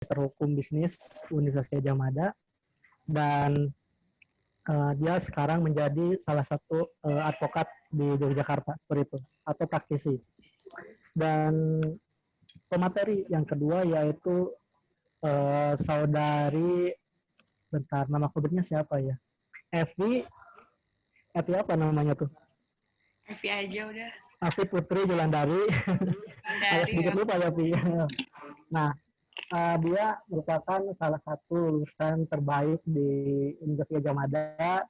Magister Hukum Bisnis Universitas Gadjah Mada, dan dia sekarang menjadi salah satu advokat di Yogyakarta seperti itu, atau praktisi. Dan pemateri yang kedua yaitu saudari, bentar, nama kubernya siapa ya? Evi apa namanya tuh? Evi aja udah. Evi Putri Julandari. Agak sedikit lupa ya, Pi. Nah, dia merupakan salah satu lulusan terbaik di Universitas Gadjah Mada.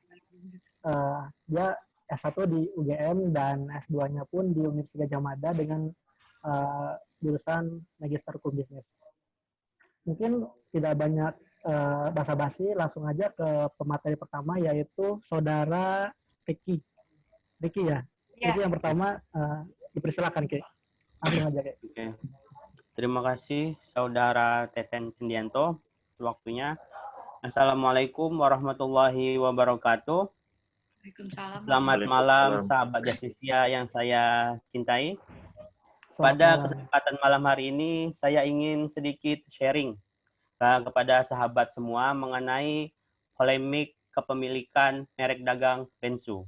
Dia S1 di UGM dan S2-nya pun di Universitas Gadjah Mada dengan jurusan Magister Hukum Bisnis. Mungkin tidak banyak basa-basi, langsung aja ke pemateri pertama, yaitu Saudara Ricky. Ricky ya? Ya. Ricky yang pertama, dipersilakan, Ki. Langsung aja, Ki. Oke. Terima kasih Saudara Teten Cendianto waktunya. Assalamualaikum warahmatullahi wabarakatuh. Waalaikumsalam. Selamat malam sahabat Justisia yang saya cintai. Pada kesempatan malam hari ini saya ingin sedikit sharing kepada sahabat semua mengenai polemik kepemilikan merek dagang Bensu.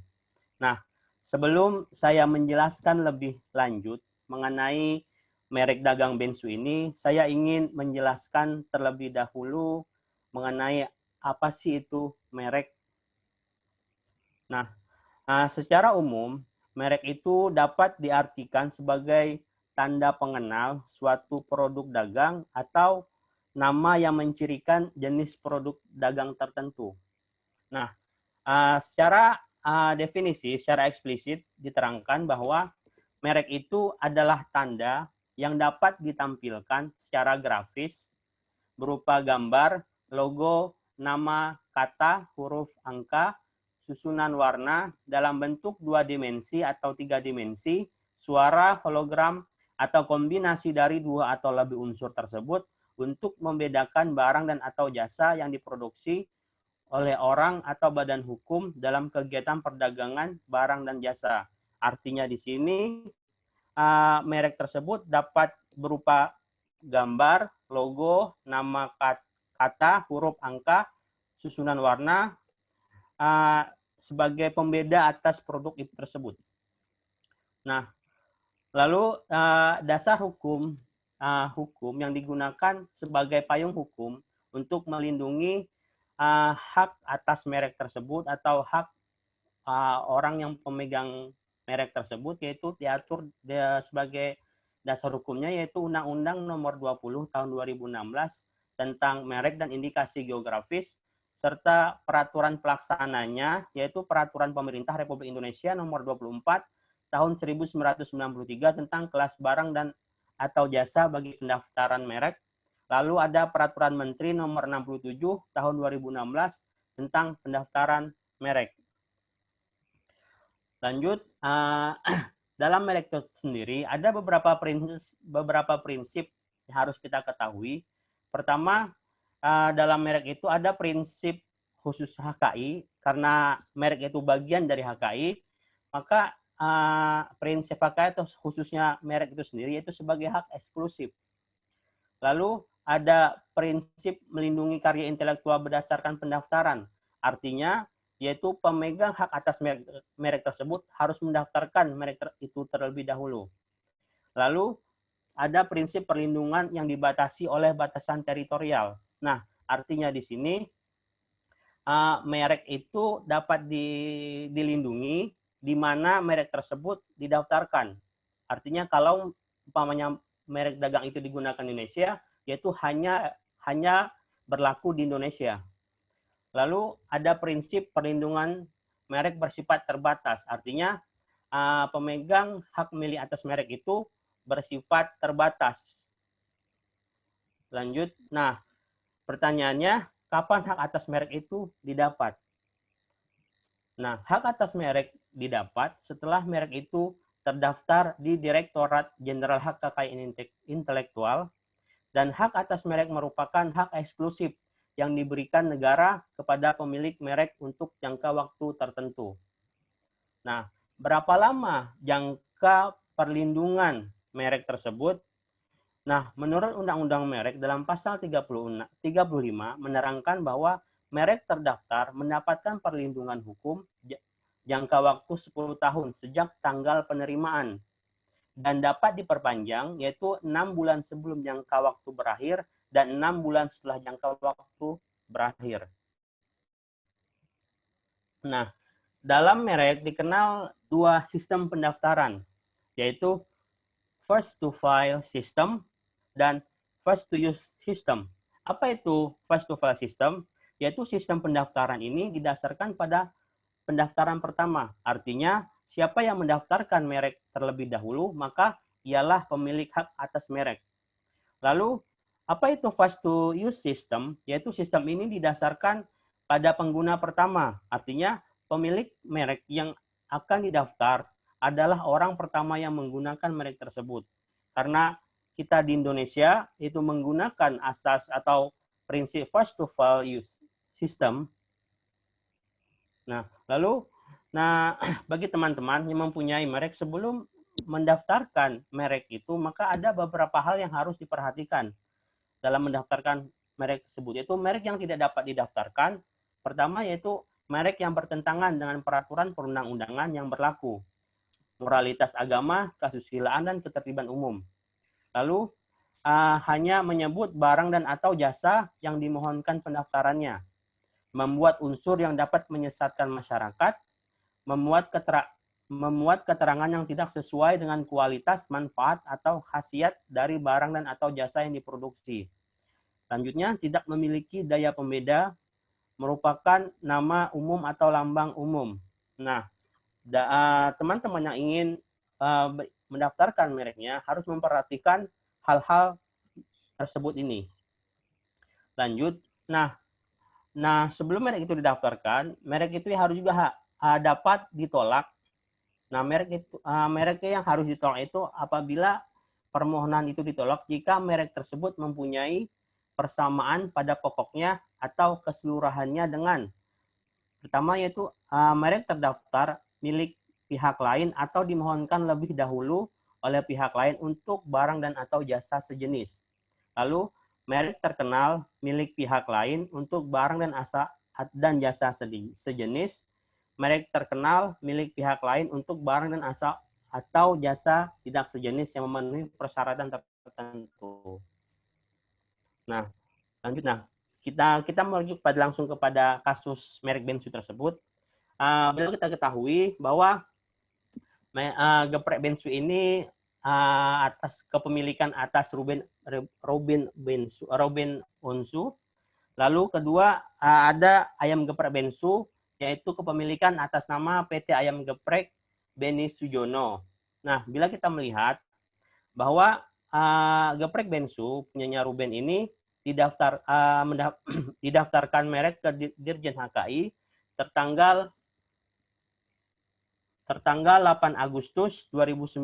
Nah, sebelum saya menjelaskan lebih lanjut mengenai merek dagang Bensu ini, saya ingin menjelaskan terlebih dahulu mengenai apa sih itu merek. Nah, secara umum, merek itu dapat diartikan sebagai tanda pengenal suatu produk dagang atau nama yang mencirikan jenis produk dagang tertentu. Nah, secara definisi, secara eksplisit diterangkan bahwa merek itu adalah tanda yang dapat ditampilkan secara grafis berupa gambar, logo, nama, kata, huruf, angka, susunan warna dalam bentuk 2 dimensi atau 3 dimensi, suara, hologram, atau kombinasi dari 2 atau lebih unsur tersebut untuk membedakan barang dan atau jasa yang diproduksi oleh orang atau badan hukum dalam kegiatan perdagangan barang dan jasa. Artinya di sini merek tersebut dapat berupa gambar, logo, nama, kata, huruf, angka, susunan warna sebagai pembeda atas produk itu tersebut. Nah, lalu dasar hukum yang digunakan sebagai payung hukum untuk melindungi hak atas merek tersebut atau hak orang yang pemegang merek tersebut, yaitu diatur sebagai dasar hukumnya yaitu Undang-Undang Nomor 20 Tahun 2016 tentang merek dan indikasi geografis, serta peraturan pelaksananya yaitu Peraturan Pemerintah Republik Indonesia Nomor 24 Tahun 1993 tentang kelas barang dan atau jasa bagi pendaftaran merek. Lalu ada Peraturan Menteri Nomor 67 Tahun 2016 tentang pendaftaran merek. Lanjut, dalam merek itu sendiri ada beberapa prinsip yang harus kita ketahui. Pertama, dalam merek itu ada prinsip khusus HKI, karena merek itu bagian dari HKI, maka prinsip HKI atau khususnya merek itu sendiri yaitu sebagai hak eksklusif. Lalu ada prinsip melindungi karya intelektual berdasarkan pendaftaran, artinya yaitu pemegang hak atas merek tersebut harus mendaftarkan merek itu terlebih dahulu. Lalu ada prinsip perlindungan yang dibatasi oleh batasan teritorial. Nah, artinya di sini merek itu dapat dilindungi di mana merek tersebut didaftarkan. Artinya kalau umpamanya merek dagang itu digunakan di Indonesia, yaitu hanya berlaku di Indonesia. Lalu ada prinsip perlindungan merek bersifat terbatas. Artinya pemegang hak milik atas merek itu bersifat terbatas. Lanjut. Nah, pertanyaannya, kapan hak atas merek itu didapat? Nah, hak atas merek didapat setelah merek itu terdaftar di Direktorat Jenderal Hak Kekayaan Intelektual, dan hak atas merek merupakan hak eksklusif yang diberikan negara kepada pemilik merek untuk jangka waktu tertentu. Nah, berapa lama jangka perlindungan merek tersebut? Nah, menurut Undang-Undang Merek dalam pasal 35 menerangkan bahwa merek terdaftar mendapatkan perlindungan hukum jangka waktu 10 tahun sejak tanggal penerimaan dan dapat diperpanjang yaitu 6 bulan sebelum jangka waktu berakhir dan 6 bulan setelah jangka waktu berakhir. Nah, dalam merek dikenal dua sistem pendaftaran, yaitu first to file system dan first to use system. Apa itu first to file system? Yaitu sistem pendaftaran ini didasarkan pada pendaftaran pertama. Artinya, siapa yang mendaftarkan merek terlebih dahulu, maka ialah pemilik hak atas merek. Lalu, apa itu first to use system? Yaitu sistem ini didasarkan pada pengguna pertama. Artinya, pemilik merek yang akan didaftar adalah orang pertama yang menggunakan merek tersebut. Karena kita di Indonesia itu menggunakan asas atau prinsip first to file use system. Nah, lalu bagi teman-teman yang mempunyai merek sebelum mendaftarkan merek itu, maka ada beberapa hal yang harus diperhatikan dalam mendaftarkan merek tersebut. Yaitu merek yang tidak dapat didaftarkan. Pertama yaitu merek yang bertentangan dengan peraturan perundang-undangan yang berlaku, moralitas agama, kesusilaan, dan ketertiban umum. Lalu hanya menyebut barang dan atau jasa yang dimohonkan pendaftarannya, membuat unsur yang dapat menyesatkan masyarakat, memuat keterangan yang tidak sesuai dengan kualitas, manfaat, atau khasiat dari barang dan atau jasa yang diproduksi. Selanjutnya, tidak memiliki daya pembeda, merupakan nama umum atau lambang umum. Nah, teman-teman yang ingin mendaftarkan mereknya harus memperhatikan hal-hal tersebut ini. Lanjut, nah sebelum merek itu didaftarkan, merek itu harus juga dapat ditolak. Nah, merek yang harus ditolak itu apabila permohonan itu ditolak jika merek tersebut mempunyai persamaan pada pokoknya atau keseluruhannya dengan pertama yaitu merek terdaftar milik pihak lain atau dimohonkan lebih dahulu oleh pihak lain untuk barang dan atau jasa sejenis. Lalu merek terkenal milik pihak lain untuk barang dan jasa sejenis. Merek terkenal milik pihak lain untuk barang dan atau jasa tidak sejenis yang memenuhi persyaratan tertentu. Nah, lanjut. Kita merujuk langsung kepada kasus merek bensu tersebut. Kita ketahui bahwa geprek bensu ini atas kepemilikan atas Robin Onsu. Lalu kedua ada ayam geprek bensu, yaitu kepemilikan atas nama PT Ayam Geprek Beni Sujono. Nah, bila kita melihat bahwa geprek bensu punyanya Ruben ini didaftarkan merek ke Dirjen HKI tertanggal 8 Agustus 2019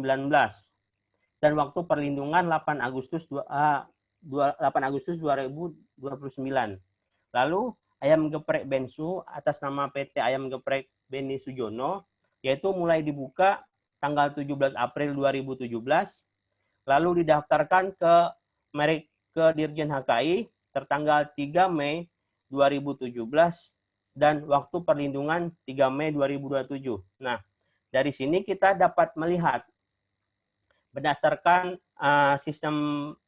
dan waktu perlindungan 8 Agustus 2029. Lalu ayam geprek bensu atas nama PT Ayam Geprek Beni Sujono yaitu mulai dibuka tanggal 17 April 2017, lalu didaftarkan ke Dirjen HKI tertanggal 3 Mei 2017 dan waktu perlindungan 3 Mei 2027. Nah, dari sini kita dapat melihat berdasarkan sistem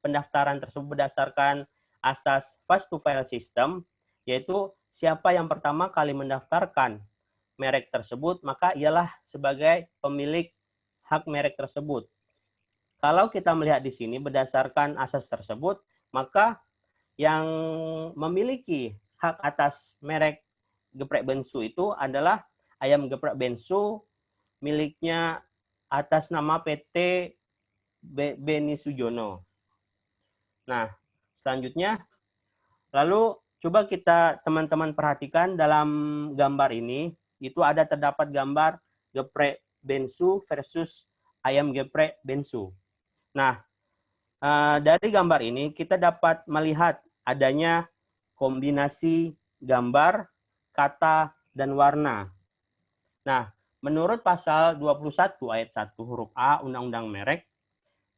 pendaftaran tersebut berdasarkan asas first to file system, yaitu siapa yang pertama kali mendaftarkan merek tersebut, maka ialah sebagai pemilik hak merek tersebut. Kalau kita melihat di sini berdasarkan asas tersebut, maka yang memiliki hak atas merek geprek bensu itu adalah ayam geprek bensu miliknya atas nama PT Beni Sujono. Nah, selanjutnya, lalu coba kita teman-teman perhatikan dalam gambar ini, itu terdapat gambar geprek bensu versus ayam geprek bensu. Nah, dari gambar ini kita dapat melihat adanya kombinasi gambar, kata, dan warna. Nah, menurut pasal 21 ayat 1 huruf A Undang-Undang Merek,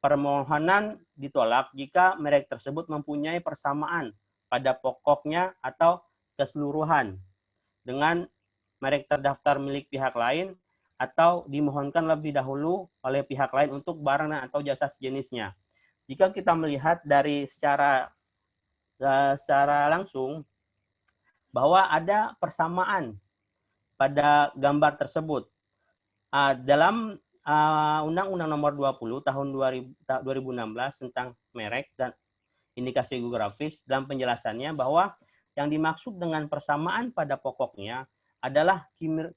permohonan ditolak jika merek tersebut mempunyai persamaan pada pokoknya atau keseluruhan dengan merek terdaftar milik pihak lain atau dimohonkan lebih dahulu oleh pihak lain untuk barang atau jasa sejenisnya. Jika kita melihat dari secara langsung bahwa ada persamaan pada gambar tersebut. Dalam Undang-Undang Nomor 20 Tahun 2016 tentang merek dan indikasi geografis, dalam penjelasannya bahwa yang dimaksud dengan persamaan pada pokoknya adalah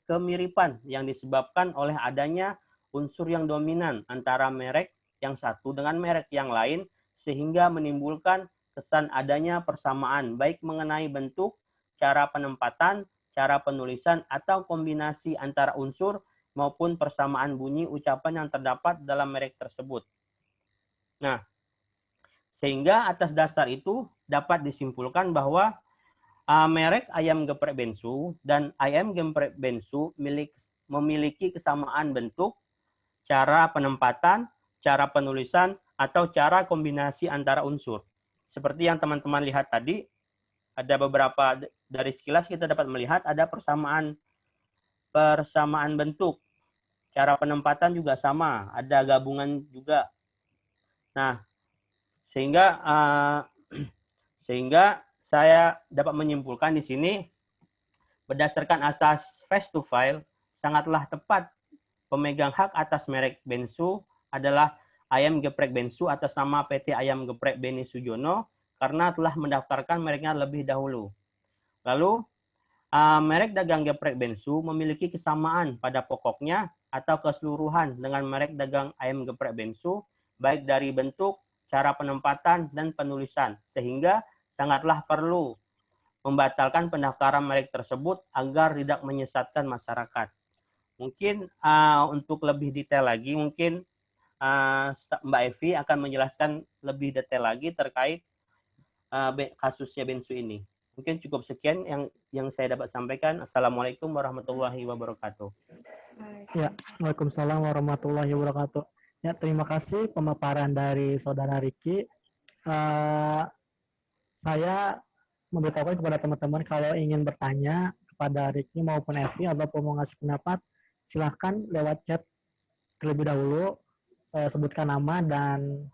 kemiripan yang disebabkan oleh adanya unsur yang dominan antara merek yang satu dengan merek yang lain sehingga menimbulkan kesan adanya persamaan baik mengenai bentuk, cara penempatan, cara penulisan, atau kombinasi antara unsur maupun persamaan bunyi ucapan yang terdapat dalam merek tersebut. Nah, sehingga atas dasar itu dapat disimpulkan bahwa merek ayam geprek Bensu dan ayam geprek Bensu memiliki kesamaan bentuk, cara penempatan, cara penulisan, atau cara kombinasi antara unsur. Seperti yang teman-teman lihat tadi, ada beberapa dari sekilas kita dapat melihat ada persamaan bentuk. Cara penempatan juga sama, ada gabungan juga. Nah, sehingga saya dapat menyimpulkan di sini berdasarkan asas face to file sangatlah tepat pemegang hak atas merek Bensu adalah Ayam Geprek Bensu atas nama PT Ayam Geprek Beni Sujono karena telah mendaftarkan mereknya lebih dahulu. Lalu merek dagang geprek Bensu memiliki kesamaan pada pokoknya atau keseluruhan dengan merek dagang ayam geprek Bensu, baik dari bentuk, cara penempatan, dan penulisan, sehingga sangatlah perlu membatalkan pendaftaran merek tersebut agar tidak menyesatkan masyarakat. Mungkin untuk lebih detail lagi, mungkin Mbak Evi akan menjelaskan lebih detail lagi terkait kasusnya Bensu ini. Mungkin cukup sekian yang saya dapat sampaikan. Assalamualaikum warahmatullahi wabarakatuh. Ya, Waalaikumsalam warahmatullahi wabarakatuh. Ya, terima kasih pemaparan dari Saudara Riki. Saya memberitahukan kepada teman-teman kalau ingin bertanya kepada Riki maupun Evi ataupun mau ngasih pendapat, silahkan lewat chat terlebih dahulu, sebutkan nama dan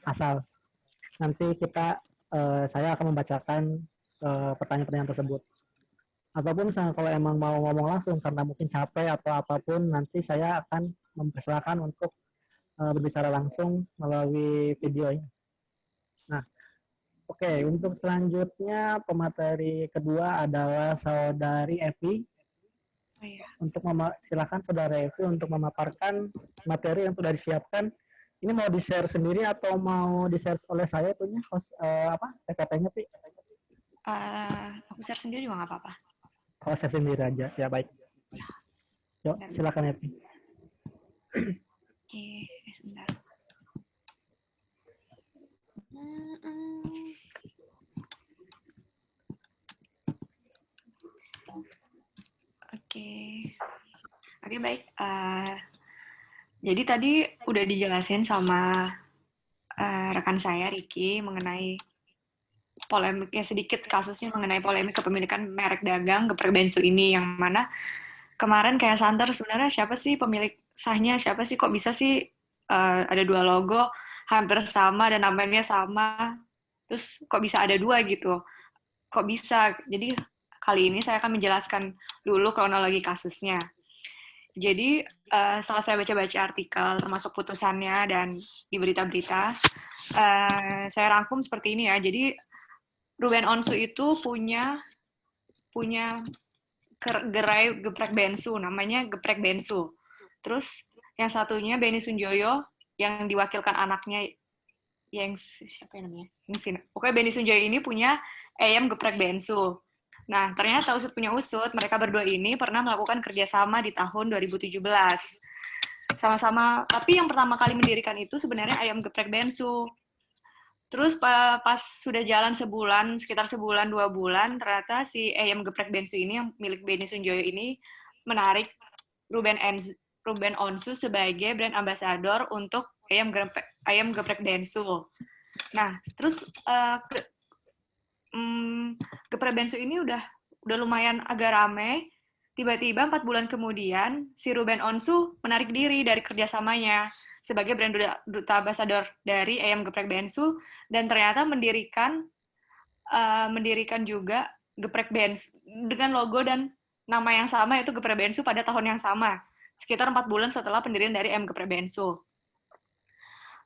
asal. Nanti saya akan membacakan pertanyaan-pertanyaan tersebut. Ataupun misalnya kalau emang mau ngomong langsung karena mungkin capek atau apapun, nanti saya akan mempersilahkan untuk berbicara langsung melalui videonya. Nah, oke, untuk selanjutnya pemateri kedua adalah Saudari Evi. Oh, iya. Silakan Saudara Evi untuk memaparkan materi yang sudah disiapkan. Ini mau di-share sendiri atau mau di-share oleh saya itunya PPT-nya, Pi? Aku share sendiri juga nggak apa-apa. Oh, share sendiri aja. Ya, baik. Yuk, silakan Evi. Oke, sebentar. Oke, baik. Jadi tadi udah dijelasin sama rekan saya Riki mengenai polemiknya sedikit, kasusnya mengenai polemik kepemilikan merek dagang geprek Bensu ini, yang mana kemarin kayak santer sebenarnya siapa sih pemilik sahnya, siapa sih, kok bisa sih ada dua logo hampir sama dan namanya sama, terus kok bisa ada dua gitu, kok bisa. Jadi kali ini saya akan menjelaskan dulu kronologi kasusnya. Jadi setelah saya baca-baca artikel termasuk putusannya dan di berita-berita, saya rangkum seperti ini ya. Jadi Ruben Onsu itu punya gerai geprek Bensu, namanya geprek Bensu. Terus yang satunya Beni Sunjoyo yang diwakilkan anaknya, yang siapa namanya? Pokoknya Beni Sunjoyo ini punya ayam geprek Bensu. Nah, ternyata usut punya usut, mereka berdua ini pernah melakukan kerjasama di tahun 2017. Sama-sama, tapi yang pertama kali mendirikan itu sebenarnya ayam geprek Bensu. Terus pas sudah jalan sekitar sebulan, 2 bulan, ternyata si ayam geprek Bensu ini, yang milik Beni Sunjoyo ini, menarik Ruben Onsu sebagai brand ambassador untuk ayam geprek Bensu. Nah, terus geprek bensu ini udah lumayan agak rame. Tiba-tiba 4 bulan kemudian, si Ruben Onsu menarik diri dari kerjasamanya sebagai brand duta ambassador dari Ayam Geprek Bensu, dan ternyata mendirikan juga Geprek Bensu dengan logo dan nama yang sama, yaitu Geprek Bensu pada tahun yang sama, sekitar 4 bulan setelah pendirian dari Ayam Geprek Bensu.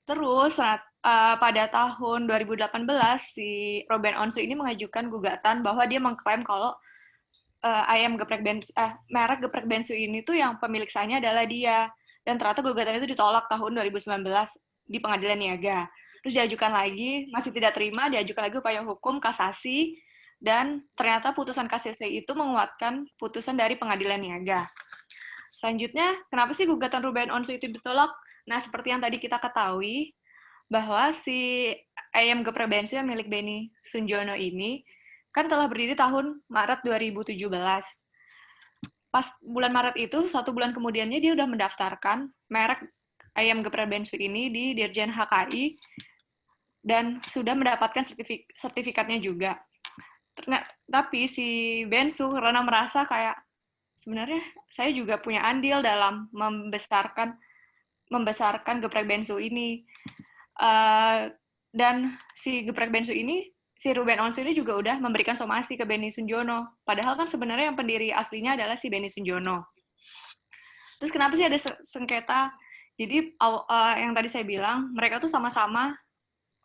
Terus pada tahun 2018 si Ruben Onsu ini mengajukan gugatan bahwa dia mengklaim kalau ayam geprek bensu, merek geprek bensu ini tuh yang pemilik sahnya adalah dia. Dan ternyata gugatan itu ditolak tahun 2019 di Pengadilan Niaga. Terus diajukan lagi, masih tidak terima, diajukan lagi upaya hukum kasasi, dan ternyata putusan kasasi itu menguatkan putusan dari Pengadilan Niaga. Selanjutnya, kenapa sih gugatan Ruben Onsu itu ditolak? Nah, seperti yang tadi kita ketahui, bahwa si ayam geprek bensu yang milik Benny Sunjono ini kan telah berdiri tahun Maret 2017. Pas bulan Maret itu, 1 bulan kemudiannya dia udah mendaftarkan merek ayam geprek bensu ini di Dirjen HKI dan sudah mendapatkan sertifikatnya juga. Tapi si Bensu karena merasa kayak sebenarnya saya juga punya andil dalam membesarkan geprek bensu ini. Dan si geprek bensu ini, si Ruben Onsu ini juga udah memberikan somasi ke Benny Sunjono. Padahal kan sebenarnya yang pendiri aslinya adalah si Benny Sunjono. Terus kenapa sih ada sengketa? Jadi yang tadi saya bilang, mereka tuh sama-sama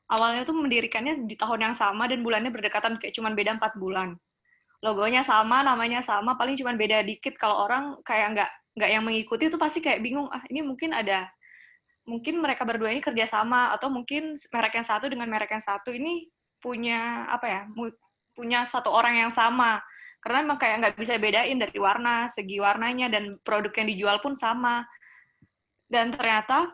awalnya tuh mendirikannya di tahun yang sama dan bulannya berdekatan, kayak cuman beda 4 bulan. Logonya sama, namanya sama, paling cuman beda dikit. Kalau orang kayak nggak yang mengikuti itu pasti kayak bingung, ini mungkin mereka berdua ini kerjasama, atau mungkin merek yang satu dengan merek yang satu ini punya punya satu orang yang sama, karena emang kayak nggak bisa bedain dari warna, segi warnanya, dan produk yang dijual pun sama. Dan ternyata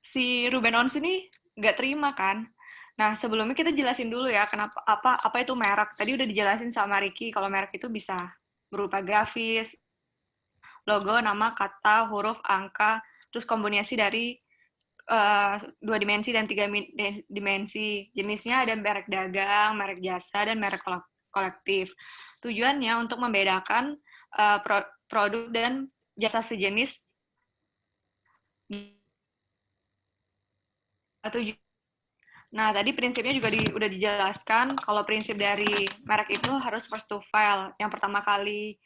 si Ruben Onsu ini nggak terima kan. Nah, sebelumnya kita jelasin dulu ya kenapa apa itu merek. Tadi udah dijelasin sama Ricky kalau merek itu bisa berupa grafis, logo, nama, kata, huruf, angka, terus kombinasi dari 2 dimensi dan 3 dimensi. Jenisnya ada merek dagang, merek jasa, dan merek kolektif. Tujuannya untuk membedakan produk dan jasa sejenis. Nah, tadi prinsipnya juga udah dijelaskan kalau prinsip dari merek itu harus first to file. Yang pertama kali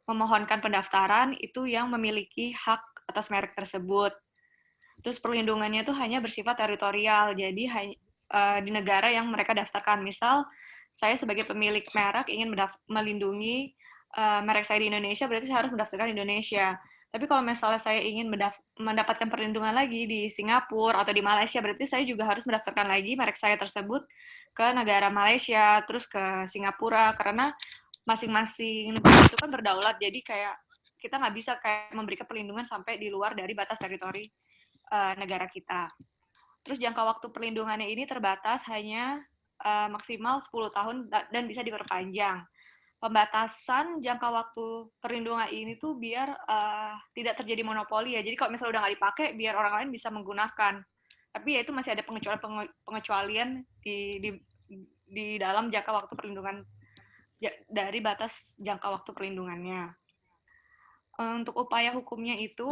memohonkan pendaftaran itu yang memiliki hak atas merek tersebut. Terus perlindungannya itu hanya bersifat teritorial, jadi di negara yang mereka daftarkan. Misal, saya sebagai pemilik merek ingin melindungi merek saya di Indonesia, berarti saya harus mendaftarkan di Indonesia. Tapi kalau misalnya saya ingin mendapatkan perlindungan lagi di Singapura atau di Malaysia, berarti saya juga harus mendaftarkan lagi merek saya tersebut ke negara Malaysia, terus ke Singapura, karena masing-masing negara itu kan berdaulat, jadi kayak kita nggak bisa kayak memberikan perlindungan sampai di luar dari batas teritori negara kita. Terus jangka waktu perlindungannya ini terbatas, hanya maksimal 10 tahun dan bisa diperpanjang. Pembatasan jangka waktu perlindungan ini tuh biar tidak terjadi monopoli ya. Jadi kalau misalnya udah nggak dipakai, biar orang lain bisa menggunakan. Tapi ya itu masih ada pengecualian di dalam jangka waktu perlindungan dari batas jangka waktu perlindungannya. Untuk upaya hukumnya itu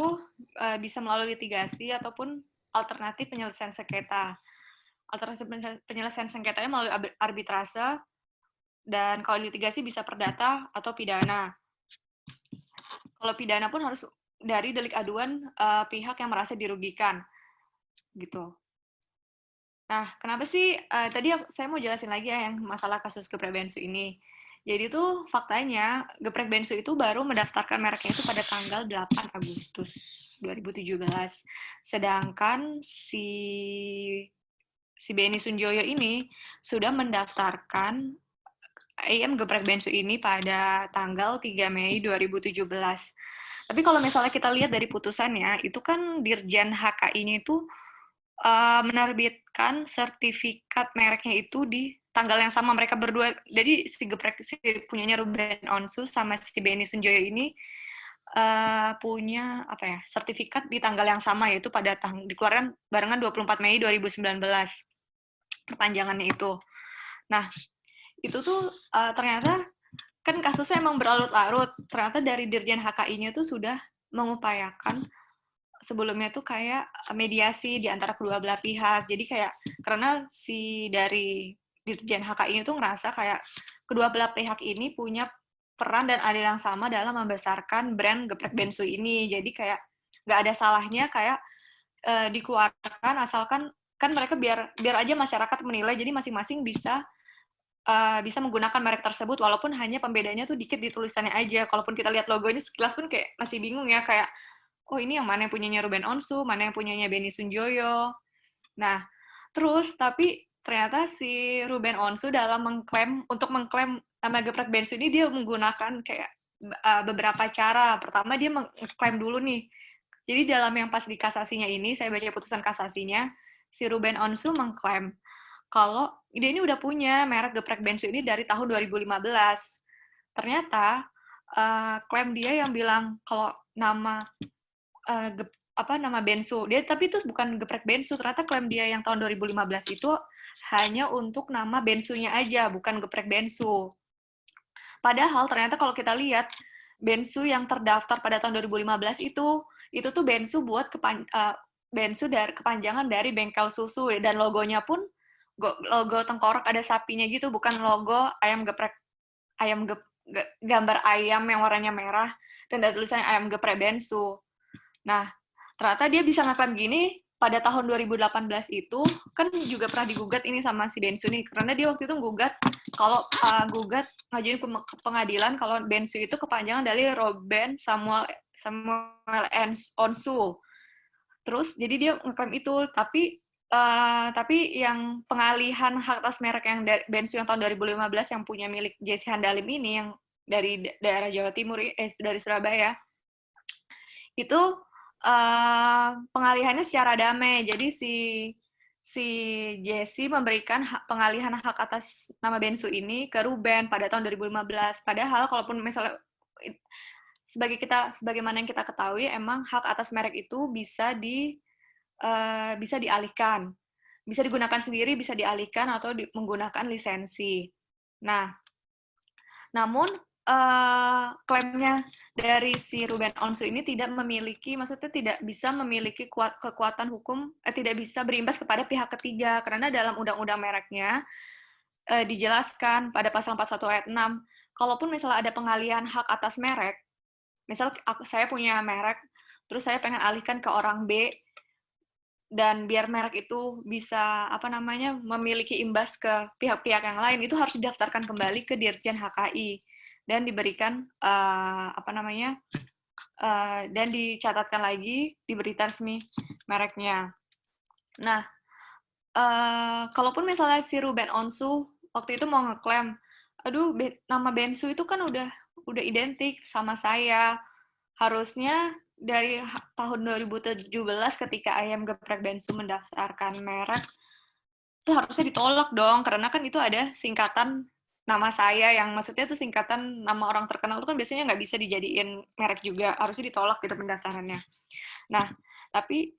bisa melalui litigasi ataupun alternatif penyelesaian sengketa. Alternatif penyelesaian sengketanya melalui arbitrase, dan kalau litigasi bisa perdata atau pidana. Kalau pidana pun harus dari delik aduan pihak yang merasa dirugikan, gitu. Nah, kenapa sih tadi saya mau jelasin lagi ya yang masalah kasus geprek bensu ini. Jadi tuh faktanya geprek bensu itu baru mendaftarkan mereknya itu pada tanggal 8 Agustus 2017. Sedangkan si Benny Sunjoyo ini sudah mendaftarkan ayam geprek bensu ini pada tanggal 3 Mei 2017. Tapi kalau misalnya kita lihat dari putusannya, itu kan Dirjen HKI-nya itu menerbitkan sertifikat mereknya itu di tanggal yang sama mereka berdua. Jadi si punyanya Ruben Onsu sama si Benny Sunjoyo ini punya apa ya, sertifikat di tanggal yang sama, yaitu pada dikeluarkan barengan 24 Mei 2019 perpanjangannya itu. Nah, itu tuh ternyata kan kasusnya emang berlarut-larut. Ternyata dari Dirjen HKI-nya tuh sudah mengupayakan sebelumnya tuh kayak mediasi di antara kedua belah pihak. Jadi kayak karena si dari Dirjen HKI itu ngerasa kayak kedua belah pihak ini punya peran dan adil yang sama dalam membesarkan brand geprek bensu ini. Jadi kayak nggak ada salahnya kayak dikeluarkan asalkan kan mereka biar aja masyarakat menilai. Jadi masing-masing bisa menggunakan merek tersebut walaupun hanya pembedanya tuh dikit di tulisannya aja. Kalaupun kita lihat logonya sekilas pun kayak masih bingung ya, kayak oh ini yang mana yang punyanya Ruben Onsu, mana yang punyanya Benny Sunjoyo. Nah, terus tapi ternyata si Ruben Onsu dalam mengklaim nama geprek bensu ini dia menggunakan kayak beberapa cara. Pertama dia mengklaim dulu nih. Jadi dalam yang pas di kasasinya ini, saya baca putusan kasasinya, si Ruben Onsu mengklaim kalau dia ini udah punya merek geprek bensu ini dari tahun 2015. Ternyata klaim dia yang bilang kalau nama nama bensu. Dia tapi itu bukan geprek bensu. Ternyata klaim dia yang tahun 2015 itu hanya untuk nama bensunya aja, bukan geprek bensu. Padahal ternyata kalau kita lihat bensu yang terdaftar pada tahun 2015 itu tuh bensu buat bensu dari kepanjangan dari bengkel susu, dan logonya pun logo tengkorak ada sapinya gitu, bukan logo gambar ayam yang warnanya merah dan ada tulisannya ayam geprek bensu. Nah, ternyata dia bisa ngeklaim gini pada tahun 2018 itu kan juga pernah digugat ini sama si Bensu nih, karena dia waktu itu gugat ngajuin ke pengadilan kalau Bensu itu kepanjangan dari Ruben Samuel Onsu. Terus jadi dia ngeklaim itu, tapi yang pengalihan hak atas merek yang Bensu yang tahun 2015 yang punya milik Jesse Handalim ini yang dari daerah Jawa Timur, dari Surabaya, itu pengalihannya secara damai. Jadi si Jesse memberikan pengalihan hak atas nama bensu ini ke Ruben pada tahun 2015. Padahal kalaupun misalnya sebagaimana yang kita ketahui, emang hak atas merek itu bisa dialihkan, bisa digunakan sendiri, bisa dialihkan atau menggunakan lisensi. Nah, namun klaimnya dari si Ruben Onsu ini maksudnya tidak bisa memiliki kekuatan hukum, tidak bisa berimbas kepada pihak ketiga, karena dalam undang-undang mereknya dijelaskan pada pasal 41 ayat 6, kalaupun misalnya ada pengalihan hak atas merek, misal saya punya merek, terus saya pengen alihkan ke orang B, dan biar merek itu bisa memiliki imbas ke pihak-pihak yang lain, itu harus didaftarkan kembali ke Dirjen HKI dan diberikan dan dicatatkan lagi di berita resmi mereknya. Nah, kalaupun misalnya si Ruben Onsu waktu itu mau ngeklaim, aduh nama bensu itu kan udah identik sama saya, harusnya dari tahun 2017 ketika ayam geprek bensu mendaftarkan merek, itu harusnya ditolak dong, karena kan itu ada singkatan nama saya, yang maksudnya itu singkatan nama orang terkenal itu kan biasanya nggak bisa dijadiin merek juga, harusnya ditolak gitu pendaftarannya. Nah, tapi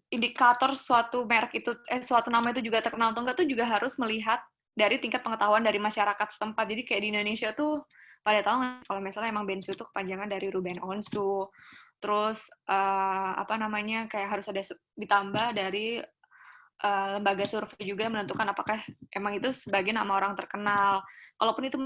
indikator suatu merek itu, suatu nama itu juga terkenal atau enggak tuh juga harus melihat dari tingkat pengetahuan dari masyarakat setempat. Jadi kayak di Indonesia tuh pada tahu kalau misalnya emang bensu itu kepanjangan dari Ruben Onsu, terus kayak harus ada ditambah dari lembaga survei juga menentukan apakah emang itu sebagai nama orang terkenal. Kalaupun itu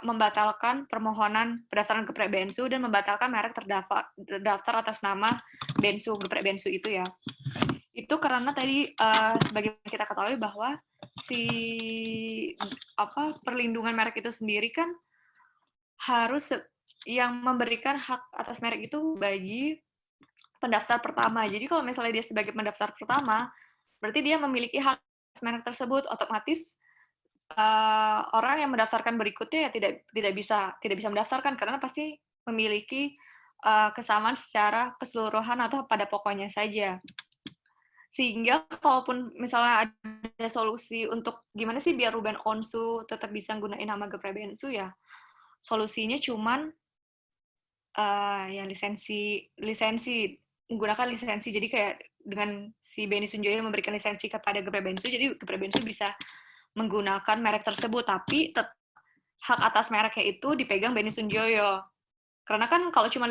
membatalkan permohonan pendaftaran geprek bensu dan membatalkan merek terdaftar atas nama bensu, geprek bensu itu ya. Itu karena tadi sebagai kita ketahui bahwa perlindungan merek itu sendiri kan harus yang memberikan hak atas merek itu bagi pendaftar pertama. Jadi kalau misalnya dia sebagai pendaftar pertama, berarti dia memiliki hak atas merek tersebut, otomatis orang yang mendaftarkan berikutnya ya tidak bisa mendaftarkan karena pasti memiliki kesamaan secara keseluruhan atau pada pokoknya saja. Sehingga kalaupun misalnya ada solusi untuk gimana sih biar Ruben Onsu tetap bisa gunain nama Geprebensu ya, solusinya cuman ya lisensi menggunakan lisensi. Jadi kayak dengan si Benny Sunjoyo memberikan lisensi kepada Geprebensu, jadi Geprebensu bisa menggunakan merek tersebut, tapi hak atas mereknya itu dipegang Benny Sunjoyo. Karena kan kalau cuma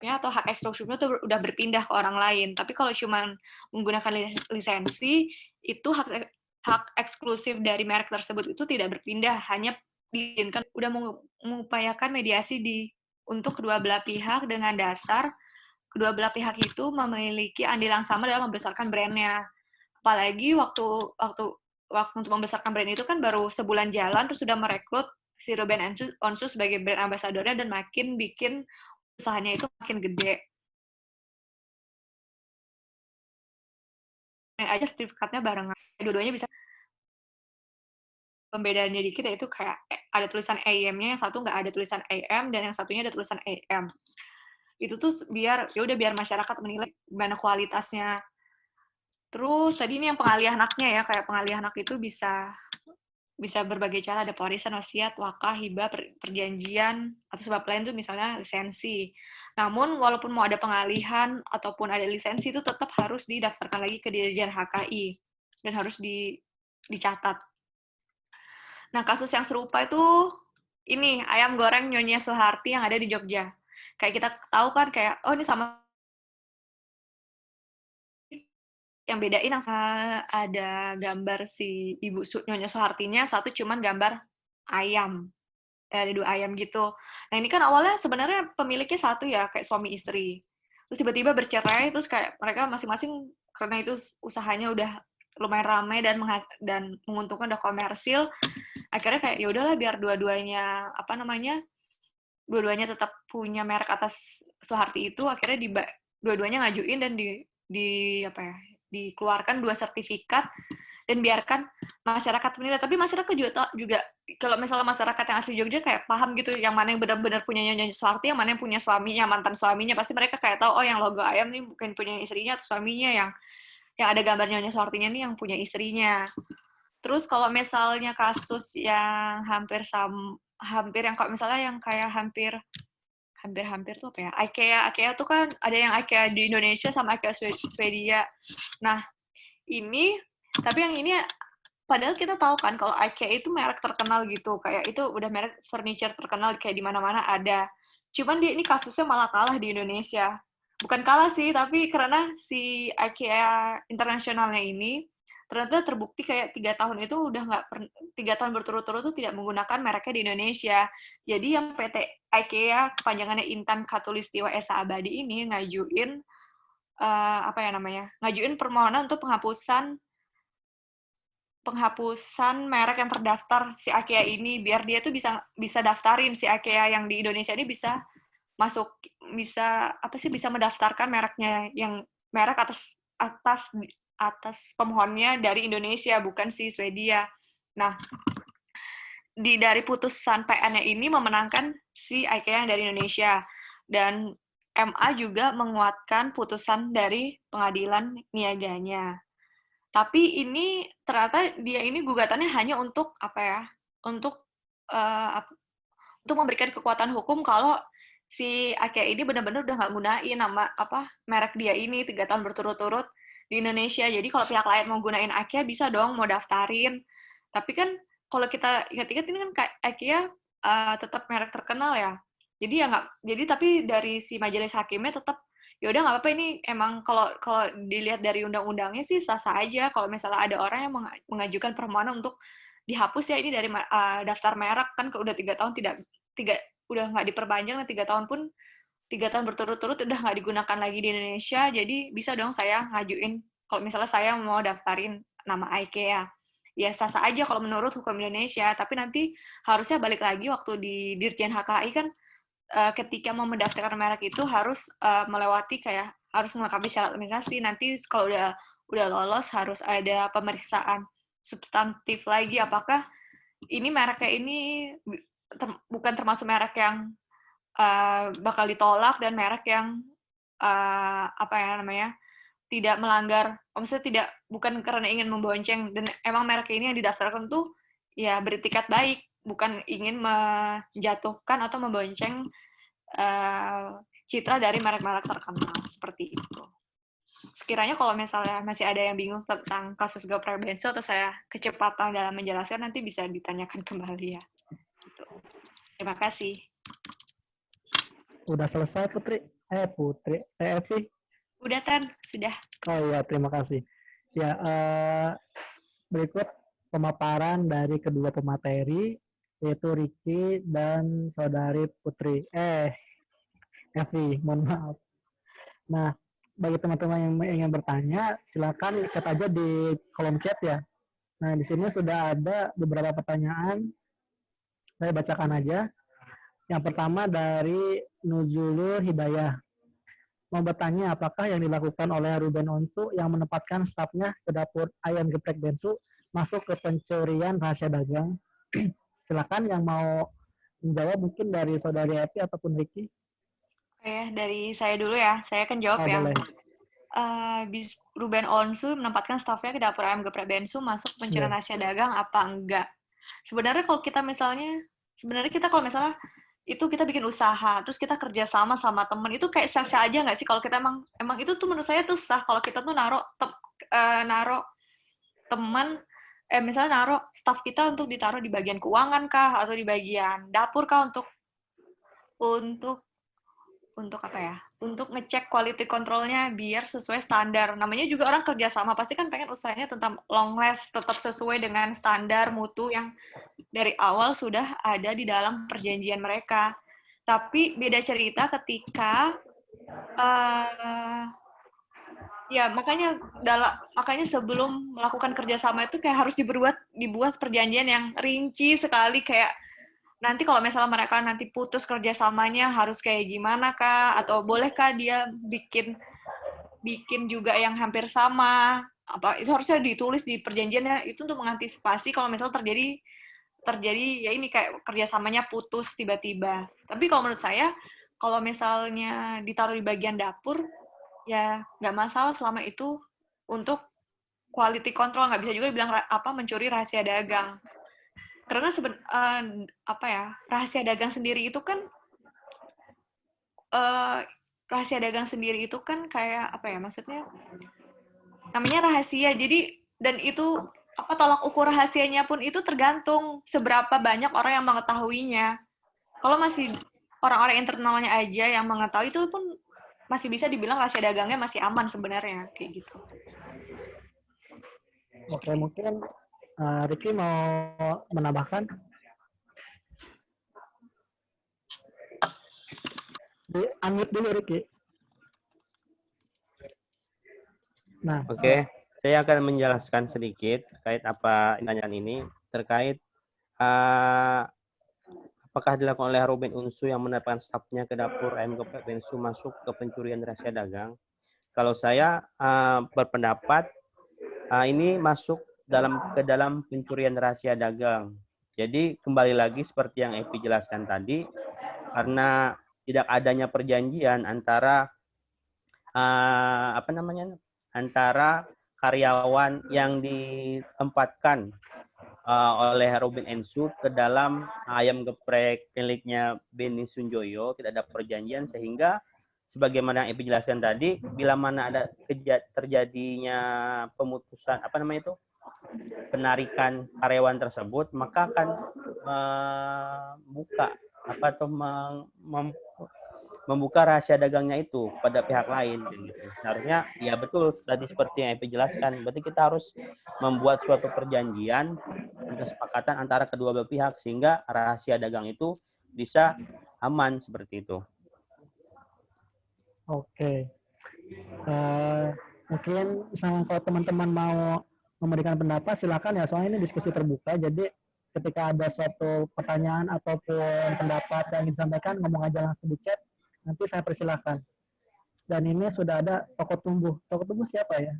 atau hak eksklusifnya itu udah berpindah ke orang lain. Tapi kalau cuma menggunakan lisensi, itu hak eksklusif dari merek tersebut itu tidak berpindah, hanya diizinkan. Udah mengupayakan mediasi untuk kedua belah pihak dengan dasar kedua belah pihak itu memiliki andil yang sama dalam membesarkan brand-nya. Apalagi waktu untuk membesarkan brand itu kan baru sebulan jalan, terus sudah merekrut si Ruben Onsu sebagai brand ambassador-nya dan makin bikin usahanya itu makin gede. Aja sertifikatnya barengan. Dua-duanya bisa. Pembedaannya dikit yaitu kayak ada tulisan AM-nya, yang satu nggak ada tulisan AM dan yang satunya ada tulisan AM. Itu tuh biar masyarakat menilai gimana kualitasnya. Terus tadi ini yang pengalihan haknya ya, kayak pengalihan hak itu bisa berbagai cara, ada pewarisan, wasiat, wakaf, hibah, perjanjian, atau sebab lain tuh misalnya lisensi. Namun walaupun mau ada pengalihan ataupun ada lisensi itu tetap harus didaftarkan lagi ke Dirjen HKI dan harus dicatat. Nah, kasus yang serupa itu ini ayam goreng Nyonya Soeharti yang ada di Jogja. Kayak kita tahu kan kayak ini sama yang bedain ada gambar si Ibu Nyonya Soehartinya, satu cuman gambar ayam. Ada 2 ayam gitu. Nah, ini kan awalnya sebenarnya pemiliknya satu ya, kayak suami istri. Terus tiba-tiba bercerai, terus kayak mereka masing-masing karena itu usahanya udah lumayan ramai dan menguntungkan, udah komersil. Akhirnya kayak ya udahlah biar dua-duanya dua-duanya tetap punya merek atas Soeharti itu, akhirnya dua-duanya ngajuin dan dikeluarkan 2 sertifikat dan biarkan masyarakat menilai. Tapi masyarakat juga kalau misalnya masyarakat yang asli Jogja kayak paham gitu yang mana yang benar-benar punya Nyonya Soeharti, yang mana yang punya suaminya, mantan suaminya, pasti mereka kayak tahu yang logo ayam nih bukan punya istrinya atau suaminya, yang ada gambar Nyonya Soehartinya nih yang punya istrinya. Terus kalau misalnya kasus yang hampir yang kalau misalnya yang kayak hampir tuh apa ya? IKEA tuh kan ada yang IKEA di Indonesia sama IKEA Swedia. Nah, tapi yang ini padahal kita tahu kan kalau IKEA itu merek terkenal gitu, kayak itu udah merek furniture terkenal kayak di mana-mana ada. Cuman ini kasusnya malah kalah di Indonesia. Bukan kalah sih, tapi karena si IKEA internasionalnya ini ternyata terbukti kayak 3 tahun itu udah 3 tahun berturut-turut tuh tidak menggunakan mereknya di Indonesia. Jadi yang PT IKEA kepanjangannya Intan Khatulistiwa Esa Abadi ini ngajuin ngajuin permohonan untuk penghapusan merek yang terdaftar si IKEA ini, biar dia tuh bisa daftarin si IKEA yang di Indonesia ini bisa mendaftarkan mereknya, yang merek atas pemohonnya dari Indonesia, bukan si Swedia. Nah, dari putusan PN-nya ini memenangkan si IKEA yang dari Indonesia, dan MA juga menguatkan putusan dari pengadilan niaganya. Tapi ini ternyata dia ini gugatannya hanya untuk untuk memberikan kekuatan hukum kalau si IKEA ini benar-benar udah nggak gunain merek dia ini 3 tahun berturut-turut di Indonesia. Jadi kalau pihak lain mau gunain IKEA bisa dong, mau daftarin. Tapi kan kalau kita ingat-ingat ini kan IKEA tetap merek terkenal ya. Jadi tapi dari si majelis hakimnya tetap ya udah nggak apa-apa, ini emang kalau dilihat dari undang-undangnya sih sah-sah aja kalau misalnya ada orang yang mengajukan permohonan untuk dihapus ya ini dari daftar merek, kan udah 3 tahun udah nggak diperpanjang, 3 tahun pun 3 tahun berturut-turut udah nggak digunakan lagi di Indonesia, jadi bisa dong saya ngajuin kalau misalnya saya mau daftarin nama IKEA. Ya sah-sah aja kalau menurut hukum Indonesia, tapi nanti harusnya balik lagi waktu di Dirjen HKI kan ketika mau mendaftarkan merek itu harus melewati kayak harus melengkapi syarat administrasi. Nanti kalau udah lolos harus ada pemeriksaan substantif lagi, apakah ini mereknya ini bukan termasuk merek yang bakal ditolak dan merek yang apa ya namanya, tidak melanggar, maksudnya bukan karena ingin membonceng, dan emang merek ini yang didaftarkan tuh ya beretikat baik, bukan ingin menjatuhkan atau membonceng citra dari merek-merek terkenal seperti itu. Sekiranya kalau misalnya masih ada yang bingung tentang kasus Geprek Bensu atau saya kecepatan dalam menjelaskan, nanti bisa ditanyakan kembali ya. Gitu. Terima kasih. Udah selesai Putri? Evi? Udah Tan, sudah. Oh iya, terima kasih. Ya, berikut pemaparan dari kedua pemateri, yaitu Ricky dan saudari Putri. Evi, mohon maaf. Nah, bagi teman-teman yang ingin bertanya, silakan chat aja di kolom chat ya. Nah, di sini sudah ada beberapa pertanyaan. Saya bacakan aja. Yang pertama dari Nuzulul Hidayah. Mau bertanya apakah yang dilakukan oleh Ruben Onsu yang menempatkan stafnya ke dapur ayam geprek Bensu masuk ke pencurian rahasia dagang? Silakan yang mau menjawab mungkin dari saudari Evi ataupun Ricky. Oke, dari saya dulu ya. Saya akan jawab yang Ruben Onsu menempatkan stafnya ke dapur ayam geprek Bensu masuk pencurian rahasia dagang apa enggak? Sebenarnya kalau kita misalnya, kalau misalnya itu kita bikin usaha, terus kita kerja sama temen, itu kayak sah-sah aja nggak sih kalau kita emang itu tuh menurut saya tuh sah kalau kita tuh naruh teman, misalnya naruh staff kita untuk ditaruh di bagian keuangan kah, atau di bagian dapur kah untuk apa ya? Untuk ngecek quality control-nya biar sesuai standar. Namanya juga orang kerja sama, pasti kan pengen usahanya tentang long last, tetap sesuai dengan standar mutu yang dari awal sudah ada di dalam perjanjian mereka. Tapi beda cerita ketika ya makanya sebelum melakukan kerjasama itu kayak harus dibuat perjanjian yang rinci sekali, kayak nanti kalau misalnya mereka nanti putus kerjasamanya harus kayak gimana kah, atau bolehkah dia bikin juga yang hampir sama, apa itu harusnya ditulis di perjanjiannya, itu untuk mengantisipasi kalau misalnya terjadi ya ini kayak kerjasamanya putus tiba-tiba. Tapi kalau menurut saya kalau misalnya ditaruh di bagian dapur ya nggak masalah selama itu untuk quality control, nggak bisa juga dibilang mencuri rahasia dagang. Karena rahasia dagang sendiri itu kan kayak apa ya, maksudnya namanya rahasia, jadi dan itu tolak ukur rahasianya pun itu tergantung seberapa banyak orang yang mengetahuinya. Kalau masih orang-orang internalnya aja yang mengetahui, itu pun masih bisa dibilang rahasia dagangnya masih aman sebenarnya, kayak gitu. Oke, mungkin Ricky mau menambahkan? Unmute dulu Ricky. Nah, Oke, saya akan menjelaskan sedikit terkait apa pertanyaan ini, terkait apakah dilakukan oleh Ruben Onsu yang menempatkan stafnya ke dapur ayam geprek Bensu masuk ke pencurian rahasia dagang. Kalau saya berpendapat ini masuk ke dalam pencurian rahasia dagang. Jadi kembali lagi seperti yang Evi jelaskan tadi, karena tidak adanya perjanjian antara antara karyawan yang ditempatkan oleh Ruben Onsu ke dalam ayam geprek miliknya Beni Sunjoyo, tidak ada perjanjian, sehingga sebagaimana yang Evi jelaskan tadi, bila mana ada terjadinya pemutusan penarikan karyawan tersebut, maka akan membuka rahasia dagangnya itu pada pihak lain. Gitu. Seharusnya ya betul tadi seperti yang Evi jelaskan, berarti kita harus membuat suatu perjanjian dan kesepakatan antara kedua belah pihak sehingga rahasia dagang itu bisa aman seperti itu. Oke. Mungkin misalnya kalau teman-teman mau memberikan pendapat silakan ya, soalnya ini diskusi terbuka, jadi ketika ada suatu pertanyaan ataupun pendapat yang ingin disampaikan, ngomong aja langsung di chat, nanti saya persilahkan. Dan ini sudah ada tokoh tumbuh. Tokoh tumbuh siapa ya?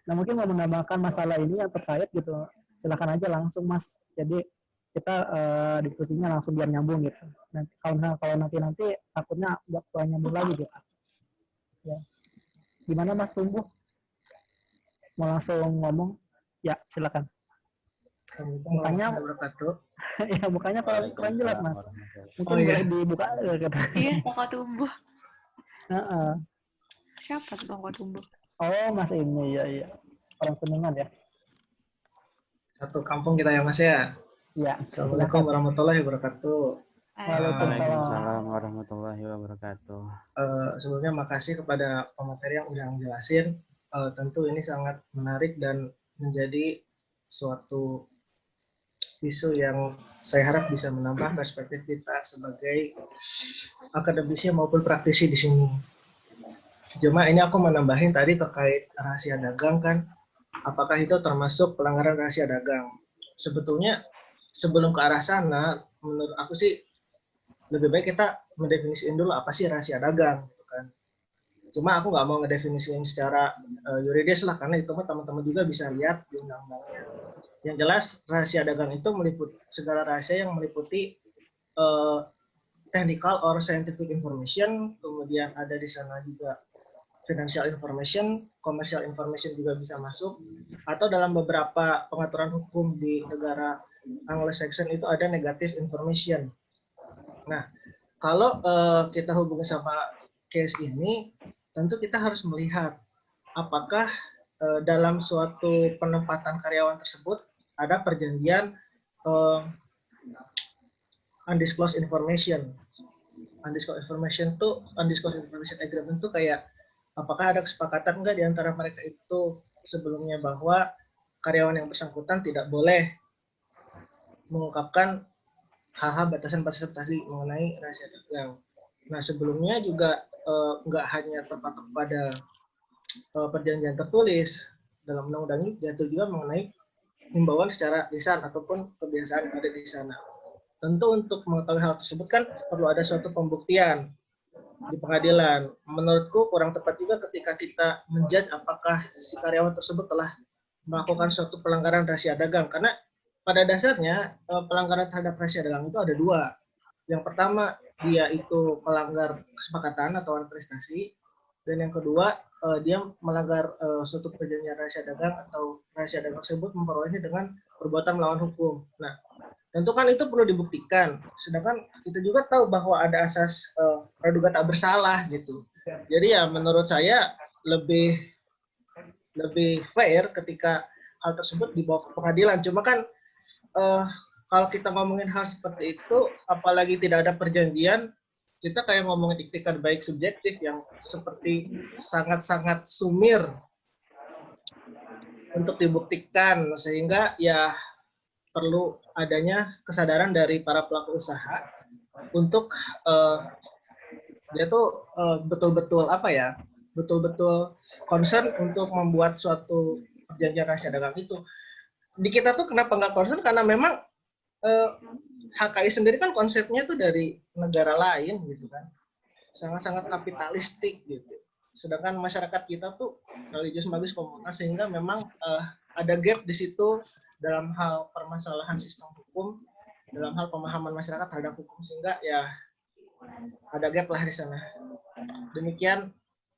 Nah, mungkin mau menambahkan masalah ini yang terkait gitu, silakan aja langsung Mas. Jadi kita diskusinya langsung biar nyambung gitu. Nanti kalau nanti takutnya nggak kurang nyambung lagi gitu. Ya. Gimana Mas Tumbuh? Mau langsung ngomong? Ya, silakan. Mukanya ya mukanya kurang jelas Mas. Mungkin boleh dibuka gitu. Iya, tokoh tumbuh. Heeh. Siapa tuh tokoh tumbuh? Oh, Mas ini ya. Orang Kuningan ya. Satu kampung kita ya Mas ya. Ya. Assalamualaikum warahmatullahi wabarakatuh. Waalaikumsalam warahmatullahi wabarakatuh. Sebelumnya makasih kepada pemateri yang udah ngejelasin. Tentu ini sangat menarik dan menjadi suatu isu yang saya harap bisa menambah perspektif kita sebagai akademisi maupun praktisi di sini. Cuma ini aku menambahin tadi terkait rahasia dagang kan, apakah itu termasuk pelanggaran rahasia dagang? Sebetulnya sebelum ke arah sana, menurut aku sih lebih baik kita mendefinisikan dulu apa sih rahasia dagang, gitu kan. Cuma aku nggak mau ngedefinisikan secara yuridis lah, karena itu teman-teman juga bisa lihat di undang-undangnya. Yang jelas rahasia dagang itu meliputi segala rahasia yang meliputi technical or scientific information, kemudian ada di sana juga financial information, commercial information juga bisa masuk, atau dalam beberapa pengaturan hukum di negara Anglo-Saxon itu ada negative information. Nah, kalau kita hubungi sama case ini, tentu kita harus melihat apakah dalam suatu penempatan karyawan tersebut ada perjanjian undisclosed information. Undisclosed information agreement itu kayak apakah ada kesepakatan enggak di antara mereka itu sebelumnya bahwa karyawan yang bersangkutan tidak boleh mengungkapkan hal-hal batasan-batasan tadi mengenai rahasia dagang. Nah, sebelumnya juga enggak hanya terpatok pada perjanjian tertulis, dalam undang-undang ini diatur juga mengenai himbauan secara lisan ataupun kebiasaan yang ada di sana. Tentu untuk mengetahui hal tersebut kan perlu ada suatu pembuktian di pengadilan. Menurutku kurang tepat juga ketika kita menjudge apakah si karyawan tersebut telah melakukan suatu pelanggaran rahasia dagang. Karena pada dasarnya pelanggaran terhadap rahasia dagang itu ada dua. Yang pertama, dia itu melanggar kesepakatan atau prestasi. Dan yang kedua, dia melanggar suatu perjanjian rahasia dagang atau rahasia dagang tersebut memperolehnya dengan perbuatan melawan hukum. Nah, tentu kan itu perlu dibuktikan. Sedangkan kita juga tahu bahwa ada asas praduga tak bersalah gitu. Jadi ya menurut saya lebih fair ketika hal tersebut dibawa ke pengadilan. Cuma kan kalau kita ngomongin hal seperti itu, apalagi tidak ada perjanjian, kita kayak ngomongin iktikad baik subjektif yang seperti sangat-sangat sumir untuk dibuktikan, sehingga ya perlu adanya kesadaran dari para pelaku usaha untuk dia tuh betul-betul concern untuk membuat suatu perjanjian rahasia dagang itu. Di kita tuh kenapa nggak concern? Karena memang HKI sendiri kan konsepnya tuh dari negara lain gitu kan, sangat-sangat kapitalistik gitu. Sedangkan masyarakat kita tuh religius magis komunitas, sehingga memang ada gap di situ dalam hal permasalahan sistem hukum, dalam hal pemahaman masyarakat terhadap hukum, sehingga ya ada gap lah di sana. Demikian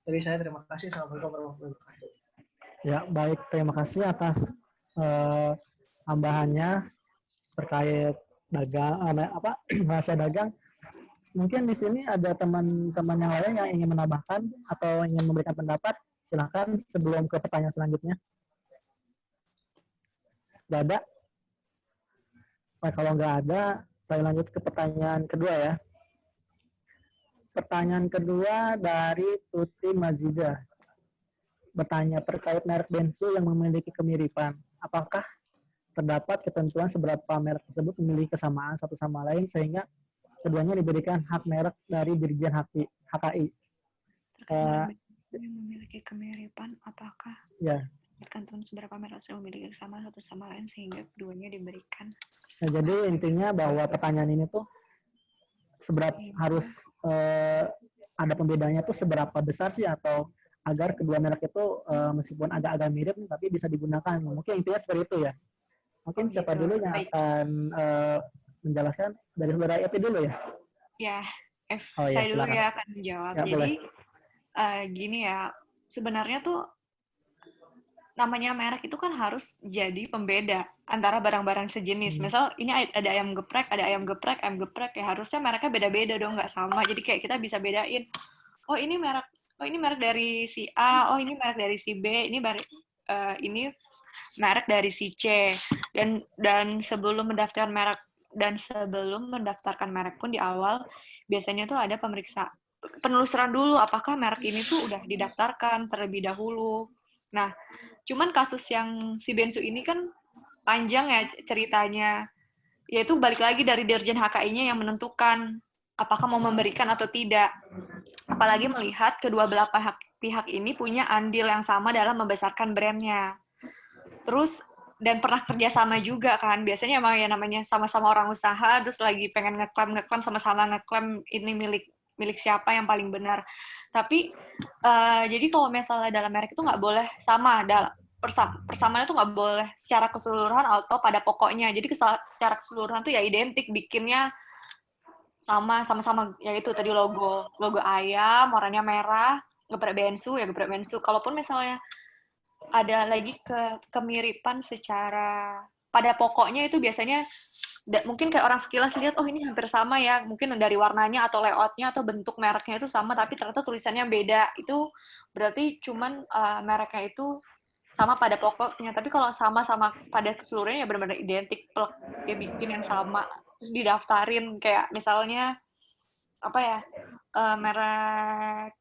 dari saya, terima kasih. Assalamualaikum warahmatullahi wabarakatuh. Ya, baik, terima kasih atas tambahannya terkait dagang rahasia dagang. Mungkin di sini ada teman-teman yang lain yang ingin menambahkan atau ingin memberikan pendapat. Silakan sebelum ke pertanyaan selanjutnya. Nggak ada? Nah, kalau nggak ada, saya lanjut ke pertanyaan kedua ya. Pertanyaan kedua dari Tuti Mazida. Bertanya terkait merek bensu yang memiliki kemiripan. Apakah terdapat ketentuan seberapa merek tersebut memiliki kesamaan satu sama lain sehingga keduanya diberikan hak merek dari Dirjen HKI. Yang memiliki kemiripan, apakah ketentuan seberapa merek tersebut memiliki kesamaan satu sama lain sehingga keduanya diberikan? Nah, jadi intinya bahwa pertanyaan ini tuh seberapa harus ada pembedanya tuh seberapa besar sih, atau agar kedua merek itu meskipun agak-agak mirip tapi bisa digunakan. Mungkin intinya seperti itu ya. Mungkin siapa gitu. dulu yang Baik. akan menjelaskan? Dari saudara Epi dulu ya? Ya, Oh ya, saya dulu silakan. ya akan menjawab. Ya, Jadi boleh. gini ya, sebenarnya tuh namanya merek itu kan harus jadi pembeda antara barang-barang sejenis. Misal ini ada ayam geprek, ayam geprek, ya harusnya mereknya beda-beda dong, nggak sama. Jadi kayak kita bisa bedain, oh ini merek dari si A, oh ini merek dari si B, ini merek dari si C. Dan sebelum mendaftarkan merek pun di awal biasanya tuh ada penelusuran dulu apakah merek ini tuh udah didaftarkan terlebih dahulu. Nah, cuman kasus yang si Bensu ini kan panjang ya ceritanya. Yaitu balik lagi dari Dirjen HKI-nya yang menentukan apakah mau memberikan atau tidak. Apalagi melihat kedua belah pihak ini punya andil yang sama dalam membesarkan brand-nya. Terus, dan pernah kerjasama juga kan. Biasanya emang ya namanya sama-sama orang usaha, terus lagi pengen ngeklaim, sama-sama ngeklaim ini milik siapa yang paling benar. Tapi jadi kalau misalnya dalam merek itu nggak boleh sama, persamaannya tuh nggak boleh secara keseluruhan atau pada pokoknya. Jadi secara keseluruhan tuh ya identik, bikinnya sama-sama, yaitu tadi logo ayam, warnanya merah, geprek bensu. Kalaupun misalnya ada lagi kemiripan secara pada pokoknya, itu biasanya mungkin kayak orang sekilas lihat, oh ini hampir sama ya, mungkin dari warnanya atau layoutnya atau bentuk mereknya itu sama, tapi ternyata tulisannya beda. Itu berarti cuman mereknya itu sama pada pokoknya. Tapi kalau sama-sama pada keseluruhannya ya benar-benar identik, dia bikin yang sama, terus didaftarin. Kayak misalnya apa ya, merek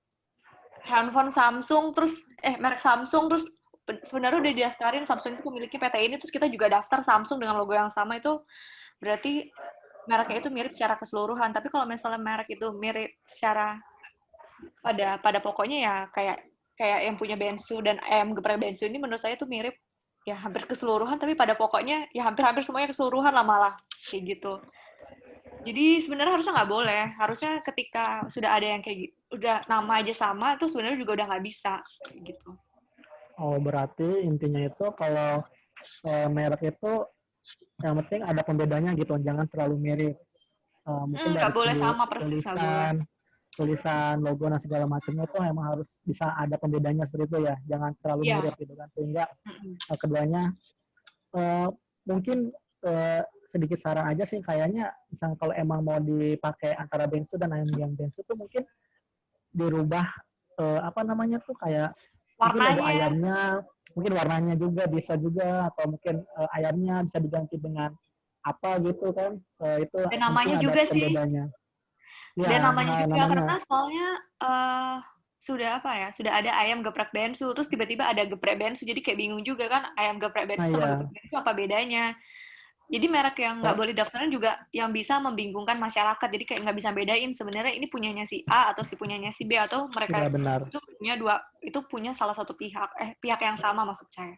handphone Samsung, terus merek Samsung, terus sebenarnya udah didaftarin Samsung itu memiliki PT ini, terus kita juga daftar Samsung dengan logo yang sama, itu berarti mereknya itu mirip secara keseluruhan. Tapi kalau misalnya merek itu mirip secara pada pokoknya ya kayak yang punya Bensu dan ayam geprek Bensu ini, menurut saya itu mirip ya hampir keseluruhan, tapi pada pokoknya ya hampir semuanya keseluruhan lah malah kayak gitu. Jadi sebenarnya harusnya nggak boleh. Harusnya ketika sudah ada yang kayak gitu, udah nama aja sama, itu sebenarnya juga udah nggak bisa gitu. Oh, berarti intinya itu kalau merek itu yang penting ada pembedanya gitu, jangan terlalu mirip. Mungkin dari nggak boleh segi sama persis, nggak boleh. tulisan, logo dan segala macamnya itu emang harus bisa ada pembedanya seperti itu ya, jangan terlalu mirip gitu kan, sehingga keduanya mungkin sedikit saran aja sih, kayaknya misalnya kalau emang mau dipakai antara bensu dan ayam bensu tuh mungkin dirubah apa namanya tuh, kayak mungkin logo ayamnya, mungkin warnanya juga bisa juga, atau mungkin ayamnya bisa diganti dengan apa gitu kan, itu dan namanya ada juga pembedanya. Ya, dan namanya juga karena soalnya sudah ada ayam geprek bensu, terus tiba-tiba ada geprek bensu, jadi kayak bingung juga kan, ayam geprek bensu sama geprek bensu apa bedanya. Jadi merek yang nggak boleh daftarin juga yang bisa membingungkan masyarakat, jadi kayak nggak bisa bedain sebenarnya ini punyanya si A atau si punyanya si B, atau mereka itu punya salah satu pihak yang sama, maksud saya.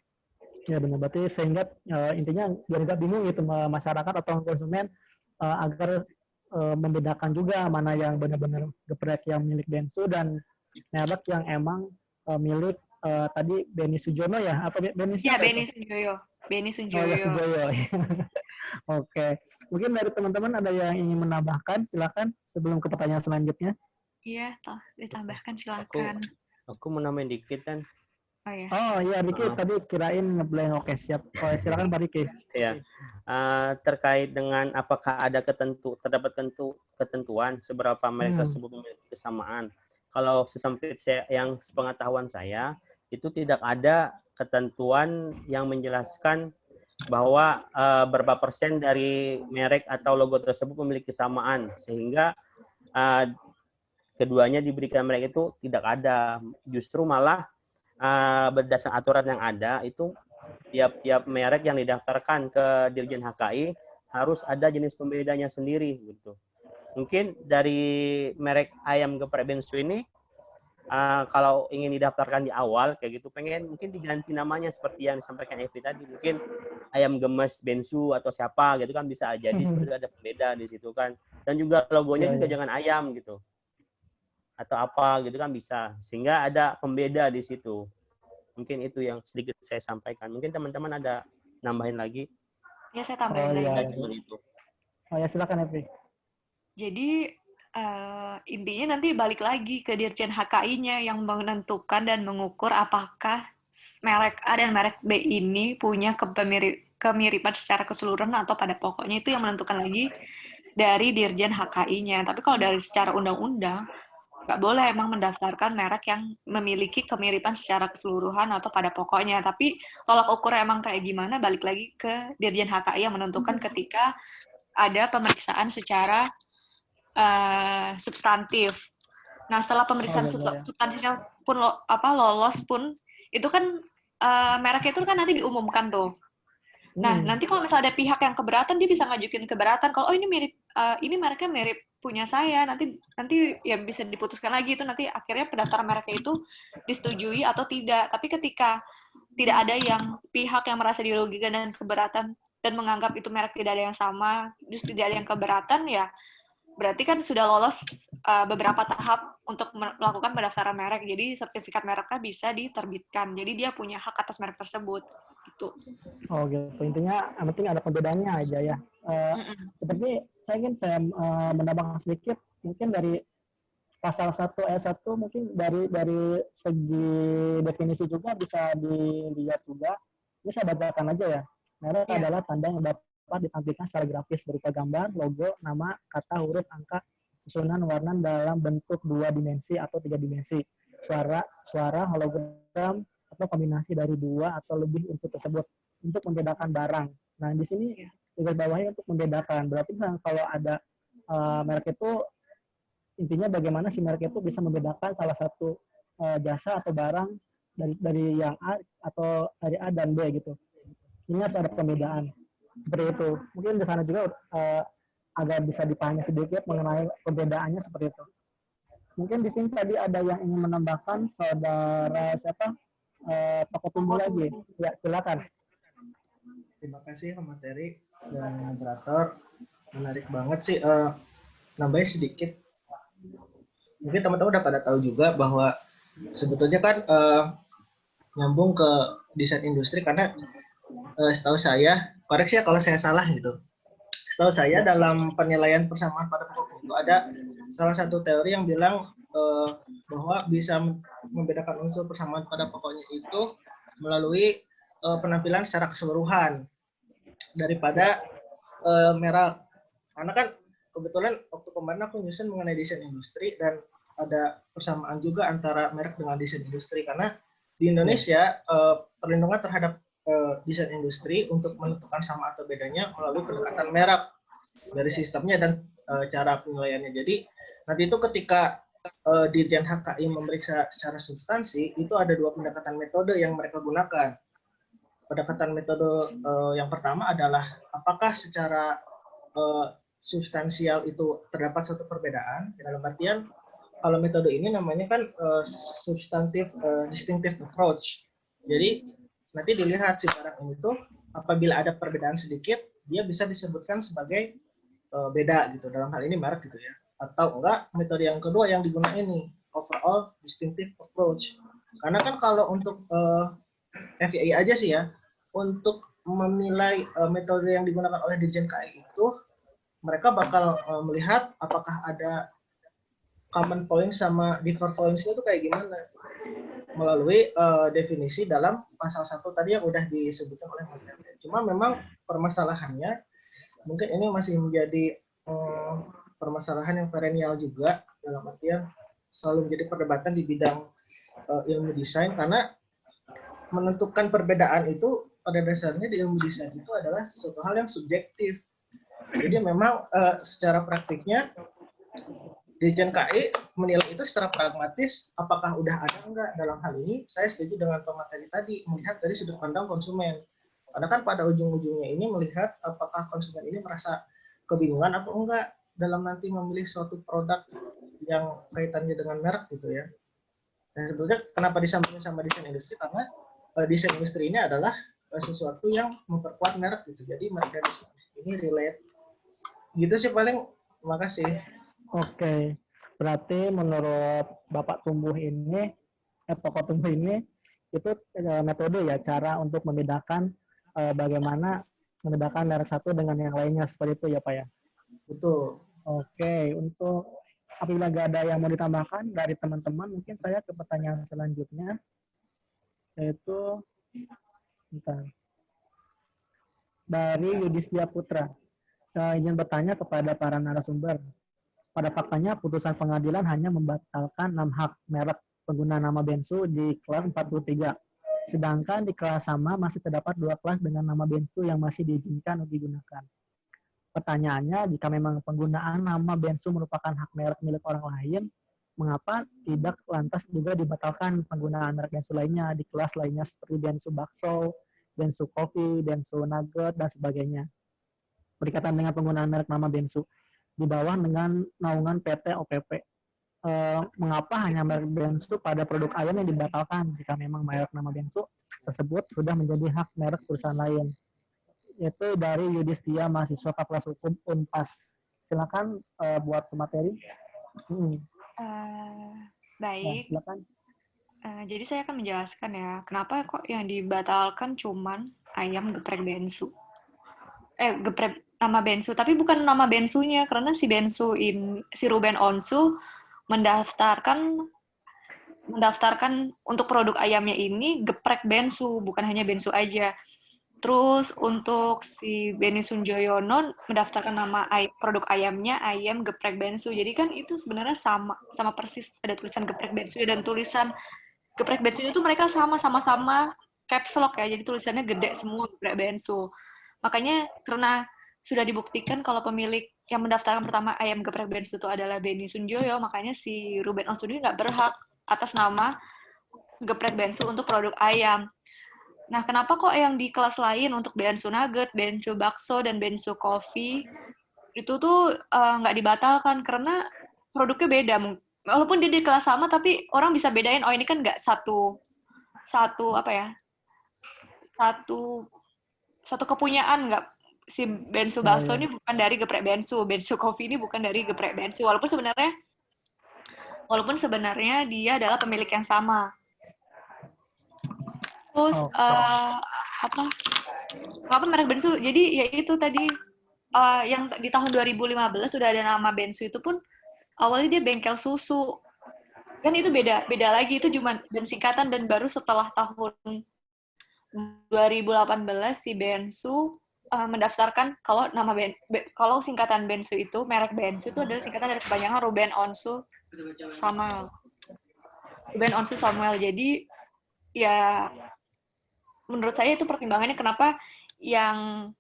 Ya benar, berarti sehingga intinya biar nggak bingung gitu masyarakat atau konsumen, agar membedakan juga mana yang benar-benar geprek yang milik Bensu dan merek yang emang milik tadi Beni Sujono ya, atau Beni siapa? Iya, Beni Sunjoyo. Oh ya, Sujoyo. Oke, mungkin dari teman-teman ada yang ingin menambahkan, silakan sebelum ke pertanyaan selanjutnya. Iya, ditambahkan silakan. Aku mau nambahin dikit kan. Oh iya, Riki tadi kirain ngeblank. Oke, siap. Oh, silakan Pak Riki. Ya, terkait dengan apakah ada terdapat ketentuan seberapa merek tersebut memiliki kesamaan. Kalau sesempit yang sepengetahuan saya, itu tidak ada ketentuan yang menjelaskan bahwa berapa persen dari merek atau logo tersebut memiliki kesamaan, sehingga keduanya diberikan merek itu tidak ada. Justru malah berdasarkan aturan yang ada itu tiap-tiap merek yang didaftarkan ke Dirjen HKI harus ada jenis pembedanya sendiri gitu. Mungkin dari merek ayam geprek bensu ini kalau ingin didaftarkan di awal kayak gitu, pengen mungkin diganti namanya seperti yang disampaikan Evi tadi, mungkin ayam gemes bensu atau siapa gitu kan, bisa jadi seperti ada pembeda di situ kan. Dan juga logonya juga jangan ayam gitu. atau apa gitu kan bisa. Sehingga ada pembeda di situ. Mungkin itu yang sedikit saya sampaikan. Mungkin teman-teman ada nambahin lagi. Ya, saya tambahin Oh iya. lagi. Itu. Oh ya, silakan Evi. Jadi intinya nanti balik lagi ke Dirjen HKI-nya yang menentukan dan mengukur apakah merek A dan merek B ini punya kemiripan secara keseluruhan atau pada pokoknya, itu yang menentukan lagi dari Dirjen HKI-nya. Tapi kalau dari secara undang-undang, nggak boleh emang mendaftarkan merek yang memiliki kemiripan secara keseluruhan atau pada pokoknya. Tapi tolak ukur emang kayak gimana, balik lagi ke Dirjen HKI yang menentukan ketika ada pemeriksaan secara substantif. Nah, setelah pemeriksaan substantifnya pun lolos pun, itu kan mereknya itu kan nanti diumumkan tuh. Nah, nanti kalau misalnya ada pihak yang keberatan, dia bisa ngajukin keberatan kalau ini mirip, ini mereknya mirip punya saya, nanti ya bisa diputuskan lagi itu nanti akhirnya pendaftaran mereknya itu disetujui atau tidak. Tapi ketika tidak ada yang pihak yang merasa dirugikan dan keberatan dan menganggap itu merek tidak ada yang sama, justru tidak ada yang keberatan, ya berarti kan sudah lolos beberapa tahap untuk melakukan pendaftaran merek. Jadi sertifikat mereknya bisa diterbitkan. Jadi dia punya hak atas merek tersebut. Gitu. Oh gitu. Intinya yang penting ada pembedaannya aja ya. Seperti saya menambahkan sedikit, mungkin dari pasal 1 ayat 1 mungkin dari segi definisi juga bisa dilihat juga. Ini saya bacakan aja ya. Merek adalah tanda yang dapat ditampilkan secara grafis berupa gambar, logo, nama, kata, huruf, angka, susunan, warna dalam bentuk 2 dimensi atau 3 dimensi, suara, hologram, atau kombinasi dari 2 atau lebih unsur tersebut untuk membedakan barang. Nah, di sini garis bawahnya untuk membedakan. Berarti kalau ada merek itu, intinya bagaimana si merek itu bisa membedakan salah satu jasa atau barang dari yang A atau dari A dan B gitu. Ini harus ada pembedaan. Seperti itu. Mungkin di sana juga agak bisa dipahami sedikit mengenai perbedaannya seperti itu. Mungkin di sini tadi ada yang ingin menambahkan, saudara siapa? Toko tumbuh lagi. Ya, silakan. Terima kasih materi dan moderator. Menarik banget sih. Nambahin sedikit. Mungkin teman-teman udah pada tahu juga bahwa sebetulnya kan nyambung ke desain industri karena setahu saya, koreksi ya kalau saya salah gitu. Setahu saya dalam penilaian persamaan pada pokok itu ada salah satu teori yang bilang bahwa bisa membedakan unsur persamaan pada pokoknya itu melalui penampilan secara keseluruhan daripada merek. Karena kan kebetulan waktu kemarin aku nyusun mengenai desain industri dan ada persamaan juga antara merek dengan desain industri karena di Indonesia perlindungan terhadap desain industri untuk menentukan sama atau bedanya melalui pendekatan merek dari sistemnya dan cara penilaiannya. Jadi nanti itu ketika Dirjen HKI memeriksa secara substansi, itu ada 2 pendekatan metode yang mereka gunakan. Pendekatan metode yang pertama adalah apakah secara substansial itu terdapat suatu perbedaan. Dalam artian kalau metode ini namanya kan substantive distinctive approach. Jadi nanti dilihat si barang ini tuh apabila ada perbedaan sedikit, dia bisa disebutkan sebagai beda gitu. Dalam hal ini merek gitu ya. Atau enggak, metode yang kedua yang digunakan ini, overall distinctive approach. Karena kan kalau untuk FII aja sih ya, untuk menilai metode yang digunakan oleh Dirjen KI itu, mereka bakal melihat apakah ada common point sama different points-nya itu kayak gimana. Melalui definisi dalam pasal 1 tadi yang udah disebutkan oleh Mas Tete. Cuma memang permasalahannya mungkin ini masih menjadi permasalahan yang perennial juga, dalam artian selalu menjadi perdebatan di bidang ilmu desain karena menentukan perbedaan itu pada dasarnya di ilmu desain itu adalah suatu hal yang subjektif. Jadi memang secara praktiknya Dirjen KI menilai itu secara pragmatis apakah udah ada enggak. Dalam hal ini saya setuju dengan pemateri tadi melihat dari sudut pandang konsumen. Karena kan pada ujung-ujungnya ini melihat apakah konsumen ini merasa kebingungan atau enggak dalam nanti memilih suatu produk yang kaitannya dengan merek gitu ya. Dan sebetulnya kenapa disambungin sama desain industri karena desain industri ini adalah sesuatu yang memperkuat merek gitu. Jadi merek dan desain ini relate. Gitu sih paling. Terima kasih. Oke. Berarti menurut Bapak Tumbuh ini, tokoh Tumbuh ini, itu metode ya, cara untuk membedakan bagaimana membedakan merek satu dengan yang lainnya, seperti itu ya Pak ya? Betul. Oke, untuk apabila nggak ada yang mau ditambahkan dari teman-teman, mungkin saya ke pertanyaan selanjutnya, yaitu dari Yudhistia Putra. Izin bertanya kepada para narasumber. Pada faktanya, putusan pengadilan hanya membatalkan 6 hak merek pengguna nama bensu di kelas 43. Sedangkan di kelas sama masih terdapat 2 kelas dengan nama bensu yang masih diizinkan untuk digunakan. Pertanyaannya, jika memang penggunaan nama bensu merupakan hak merek milik orang lain, mengapa tidak lantas juga dibatalkan penggunaan merek bensu lainnya di kelas lainnya seperti bensu bakso, bensu kopi, bensu nugget, dan sebagainya. Berkaitan dengan penggunaan merek nama bensu di bawah dengan naungan PT OPP. Mengapa hanya merek bensu pada produk ayam yang dibatalkan jika memang merek nama bensu tersebut sudah menjadi hak merek perusahaan lain? Itu dari Yudhistia, mahasiswa Fakultas Hukum Unpas. Silakan buat materi. Baik. Nah, silakan. Jadi saya akan menjelaskan ya, kenapa kok yang dibatalkan cuman ayam geprek bensu. Geprek nama bensu, tapi bukan nama bensunya, karena si Ruben Onsu mendaftarkan untuk produk ayamnya ini geprek bensu, bukan hanya bensu aja. Terus untuk si Beni Sunjoyono mendaftarkan nama produk ayamnya ayam geprek bensu. Jadi kan itu sebenarnya sama persis, ada tulisan geprek bensu dan tulisan geprek bensu itu mereka sama-sama caps lock ya. Jadi tulisannya gede semua geprek bensu. Makanya karena sudah dibuktikan kalau pemilik yang mendaftarkan pertama ayam geprek bensu itu adalah Beni Sunjoyo, makanya si Ruben Onsu ini nggak berhak atas nama geprek bensu untuk produk ayam. Nah, kenapa kok yang di kelas lain untuk bensu nugget, bensu bakso, dan bensu kopi itu tuh nggak dibatalkan karena produknya beda. Walaupun dia di kelas sama, tapi orang bisa bedain, oh ini kan nggak satu kepunyaan, nggak, si bensu bakso ini bukan dari geprek bensu kopi ini bukan dari geprek bensu, walaupun sebenarnya dia adalah pemilik yang sama. Terus apa merek bensu? Jadi ya itu tadi yang di tahun 2015 sudah ada nama bensu itu pun awalnya dia bengkel susu. Kan itu beda lagi, itu cuma dan singkatan, dan baru setelah tahun 2018 si bensu mendaftarkan kalau kalau singkatan bensu itu, merek bensu itu adalah singkatan dari kepanjangan Ruben Onsu Samuel. Jadi ya menurut saya itu pertimbangannya kenapa yang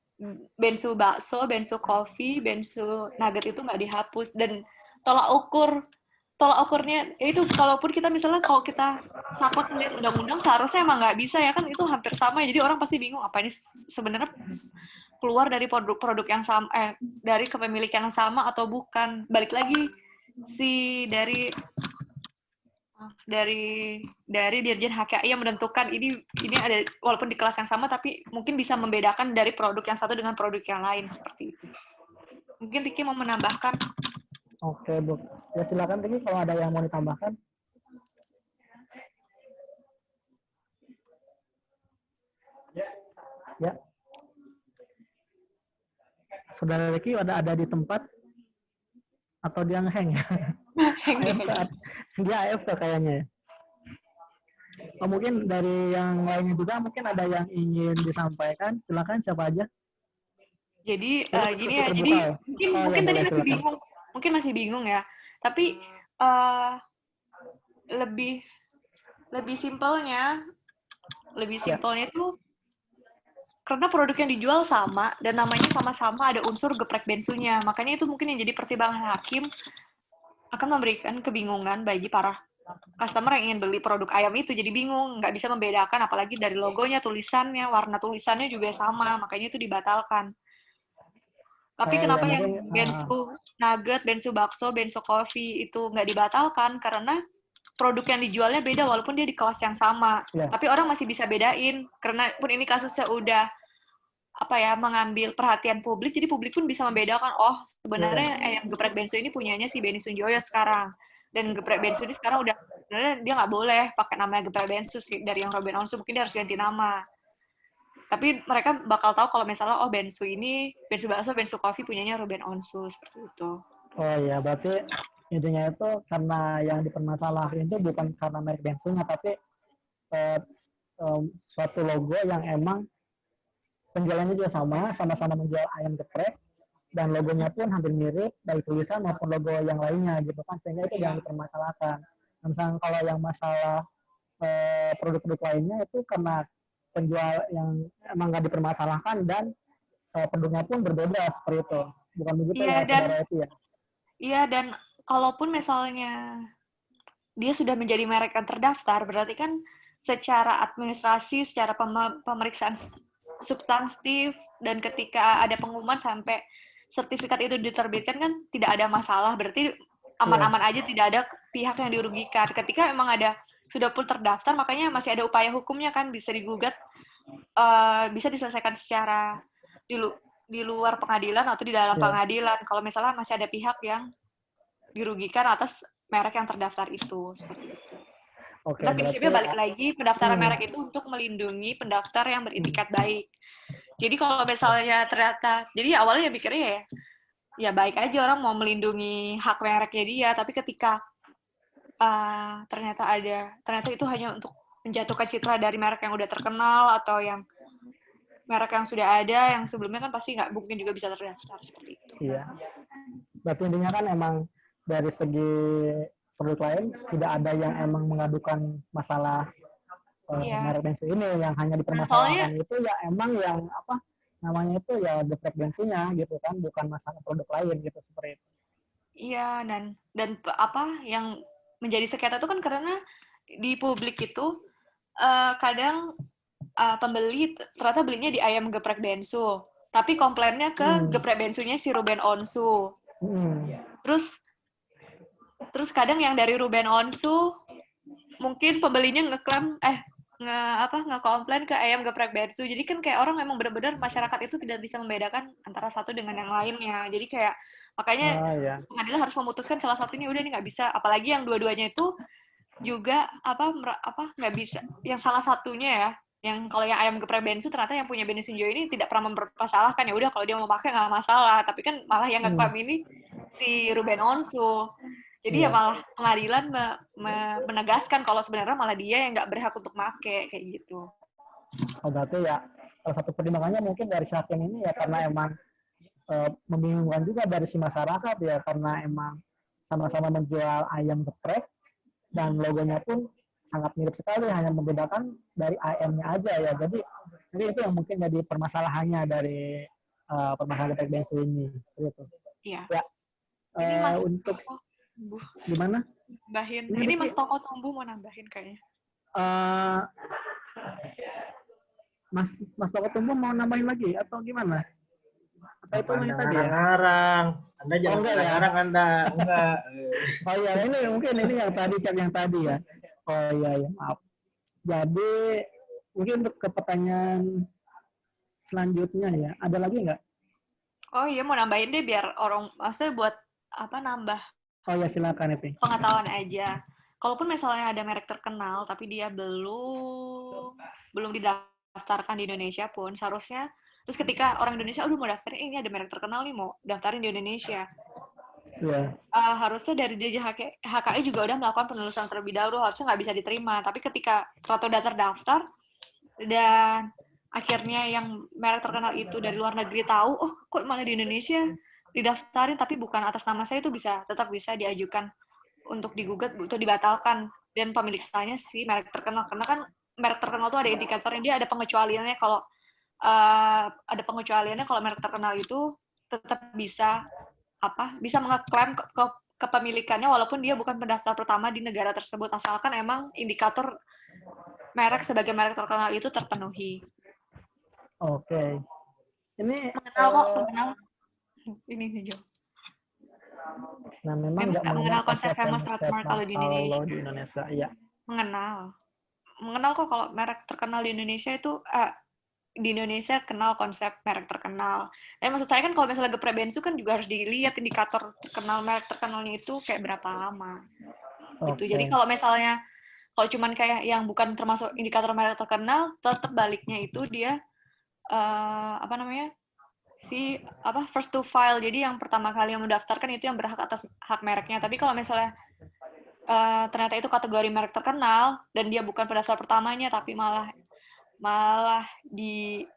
bensu bakso, bensu kopi, bensu nugget itu nggak dihapus. Dan tolak ukurnya itu, kalaupun kita misalnya kalau kita sakot melihat undang-undang seharusnya emang nggak bisa ya kan, itu hampir sama. Jadi orang pasti bingung apa ini sebenarnya keluar dari produk yang sama, dari kepemilikan yang sama atau bukan. Balik lagi dari Dirjen HKI yang menentukan ini ada, walaupun di kelas yang sama tapi mungkin bisa membedakan dari produk yang satu dengan produk yang lain, seperti itu. Mungkin Ricky mau menambahkan. Oke, Bu. Ya silakan Ricky kalau ada yang mau ditambahkan. Ya. Saudara Ricky ada di tempat atau dia nge-hang ya? Dia AFK kayaknya. Mungkin dari yang lainnya juga mungkin ada yang ingin disampaikan. Silakan, siapa aja. Jadi gini ya, jadi mungkin tadi masih bingung. Mungkin masih bingung ya. Tapi lebih simpelnya itu karena produk yang dijual sama dan namanya sama-sama ada unsur geprek bensunya. Makanya itu mungkin yang jadi pertimbangan hakim akan memberikan kebingungan bagi para customer yang ingin beli produk ayam itu. Jadi bingung, nggak bisa membedakan, apalagi dari logonya, tulisannya, warna tulisannya juga sama, makanya itu dibatalkan. Tapi kenapa yang bensu nugget, bensu bakso, bensu kopi itu nggak dibatalkan? Karena produk yang dijualnya beda walaupun dia di kelas yang sama. Tapi orang masih bisa bedain, karena pun ini kasusnya udah mengambil perhatian publik, jadi publik pun bisa membedakan, oh sebenarnya ayam geprek bensu ini punyanya si Benny Sunjoyo sekarang, dan geprek bensu ini sekarang udah sebenarnya dia nggak boleh pakai namanya geprek bensu sih, dari yang Ruben Onsu mungkin dia harus ganti nama. Tapi mereka bakal tahu kalau misalnya oh bensu ini, bensu bakso, bensu coffee punyanya Ruben Onsu seperti itu. Oh iya, berarti intinya itu karena yang dipermasalahin itu bukan karena merek bensunya, tapi suatu logo yang emang penjualannya juga sama-sama menjual ayam geprek, dan logonya pun hampir mirip dari tulisan maupun logo yang lainnya gitu kan, sehingga itu yang dipermasalahkan. Misalnya kalau yang masalah produk-produk lainnya itu karena penjual yang emang nggak dipermasalahkan dan produknya pun berbeda seperti itu, bukan begitu ya saudara itu ya? Iya, dan kalaupun misalnya dia sudah menjadi merek yang terdaftar, berarti kan secara administrasi, secara pemeriksaan substantif, dan ketika ada pengumuman sampai sertifikat itu diterbitkan kan tidak ada masalah, berarti aman-aman aja, tidak ada pihak yang dirugikan. Ketika memang ada sudah pun terdaftar, makanya masih ada upaya hukumnya kan, bisa digugat, bisa diselesaikan secara di luar pengadilan atau di dalam pengadilan. Kalau misalnya masih ada pihak yang dirugikan atas merek yang terdaftar itu, seperti itu. Nah, prinsipnya balik lagi, pendaftaran merek itu untuk melindungi pendaftar yang beritikat baik. Jadi kalau misalnya ternyata, jadi awalnya mikirnya ya baik aja orang mau melindungi hak mereknya dia, tapi ketika ternyata itu hanya untuk menjatuhkan citra dari merek yang udah terkenal atau yang merek yang sudah ada, yang sebelumnya kan pasti nggak mungkin juga bisa terdaftar seperti itu. Iya. Berarti intinya kan emang dari segi produk lain tidak ada yang emang mengadukan masalah merek bensu ini, yang hanya dipermasalahkan itu ya emang yang namanya itu ya geprek bensunya gitu kan, bukan masalah produk lain gitu, seperti itu. Iya, dan yang menjadi sengketa itu kan karena di publik itu kadang pembeli ternyata belinya di ayam geprek bensu, tapi komplainnya ke geprek bensunya si Ruben Onsu. Terus kadang yang dari Ruben Onsu mungkin pembelinya ngeklaim ngekomplain ke ayam geprek bensu. Jadi kan kayak orang memang benar-benar masyarakat itu tidak bisa membedakan antara satu dengan yang lainnya. Jadi kayak makanya pengadilan harus memutuskan salah satunya, udah ini nggak bisa. Apalagi yang dua-duanya itu juga nggak bisa. Yang salah satunya ya, yang kalau yang ayam geprek bensu ternyata yang punya Benny Sunjoyo ini tidak pernah mempermasalahkan, ya udah kalau dia mau pakai nggak masalah. Tapi kan malah yang ngeklaim ini si Ruben Onsu. Jadi ya malah pengadilan menegaskan kalau sebenarnya malah dia yang nggak berhak untuk make, kayak gitu. Oh, berarti ya salah satu pertimbangannya mungkin dari si hakim ini ya karena emang membingungkan juga dari si masyarakat ya, karena emang sama-sama menjual ayam geprek dan logonya pun sangat mirip sekali, hanya membedakan dari ayamnya aja ya. Jadi itu yang mungkin jadi permasalahannya dari permasalahan geprek bensu ini, seperti itu. Iya. Ya. Untuk gimana? Nambahin. Ini Mas Toko Tumbuh mau nambahin kayaknya. Mas Toko Tumbuh mau nambahin lagi atau gimana? Atau itu yang tadi ya? Ngarang. Anda jangan ngarang ya? Anda. Enggak. Oh iya, ini mungkin ini yang tadi ya. Oh iya, maaf. Jadi mungkin untuk ke pertanyaan selanjutnya ya. Ada lagi nggak? Oh iya, mau nambahin deh biar orang maksudnya buat nambah. Oh ya, silakan itu. Pengetahuan aja. Kalaupun misalnya ada merek terkenal tapi dia belum didaftarkan di Indonesia pun, seharusnya terus ketika orang Indonesia mau daftarin, ini ada merek terkenal nih mau daftarin di Indonesia. Harusnya dari DJI HKI juga udah melakukan penelusuran terlebih dahulu, harusnya nggak bisa diterima. Tapi ketika ternyata udah terdaftar dan akhirnya yang merek terkenal itu dari luar negeri tahu, oh kok malah di Indonesia didaftarin tapi bukan atas nama saya, itu tetap bisa diajukan untuk digugat atau dibatalkan, dan pemilik sahanya si merek terkenal, karena kan merek terkenal itu ada indikatornya, dia ada pengecualiannya. Kalau ada pengecualiannya kalau merek terkenal itu tetap bisa mengeklaim kepemilikannya walaupun dia bukan pendaftar pertama di negara tersebut, asalkan emang indikator merek sebagai merek terkenal itu terpenuhi. Oke. Ini mengenal ini nih Jo. Nah, memang nggak mengenal konsep famous trademark kalau di Indonesia. Iya. Mengenal kok kalau merek terkenal di Indonesia itu di Indonesia kenal konsep merek terkenal. Tapi maksud saya kan kalau misalnya Geprek Bensu kan juga harus dilihat indikator terkenal merek terkenalnya itu kayak berapa lama. Gitu. Jadi kalau misalnya kalau cuman kayak yang bukan termasuk indikator merek terkenal, tetap baliknya itu dia first to file. Jadi yang pertama kali yang mendaftarkan itu yang berhak atas hak mereknya. Tapi kalau misalnya ternyata itu kategori merek terkenal dan dia bukan pendaftar pertamanya tapi malah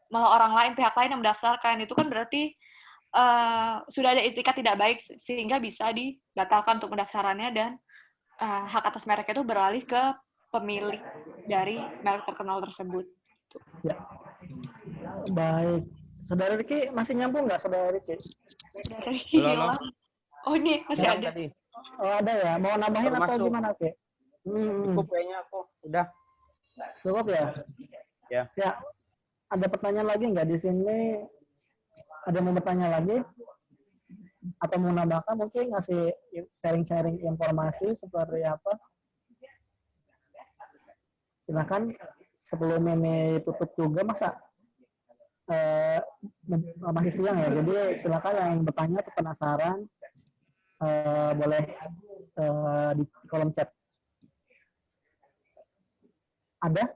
orang lain, pihak lain yang mendaftarkan, itu kan berarti sudah ada etikat tidak baik sehingga bisa dibatalkan untuk pendaftarannya dan hak atas mereknya itu beralih ke pemilik dari merek terkenal tersebut. Ya. Baik. Saudara Riki masih nyambung nggak, Saudara Riki? Halo. Oh, ini masih ada. Tadi. Oh, ada ya. Mau nambahin atau gimana, Ki? Cukup kayaknya aku. Udah. Cukup ya? Ya. Ya. Ada pertanyaan lagi nggak di sini? Ada yang mau bertanya lagi? Atau mau nambahkan mungkin ngasih sharing-sharing informasi seperti apa? Silakan. Sebelum ini tutup juga, masa masih siang ya, jadi silakan yang bertanya atau penasaran boleh di kolom chat. Ada?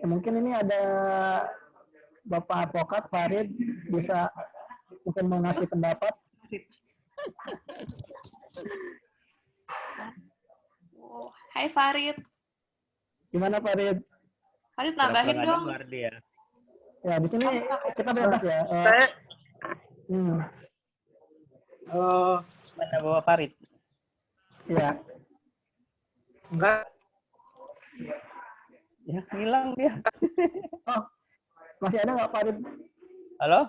Ya, mungkin ini ada Bapak Advokat Farid, bisa mungkin mau ngasih pendapat. Hai Farid. Gimana Farid? Farid nambahin dong. Ya, di sini kita bebas ya. Mana Bapak Farid? Ya. Enggak. Ya, hilang dia. Oh, masih ada nggak Farid? Halo?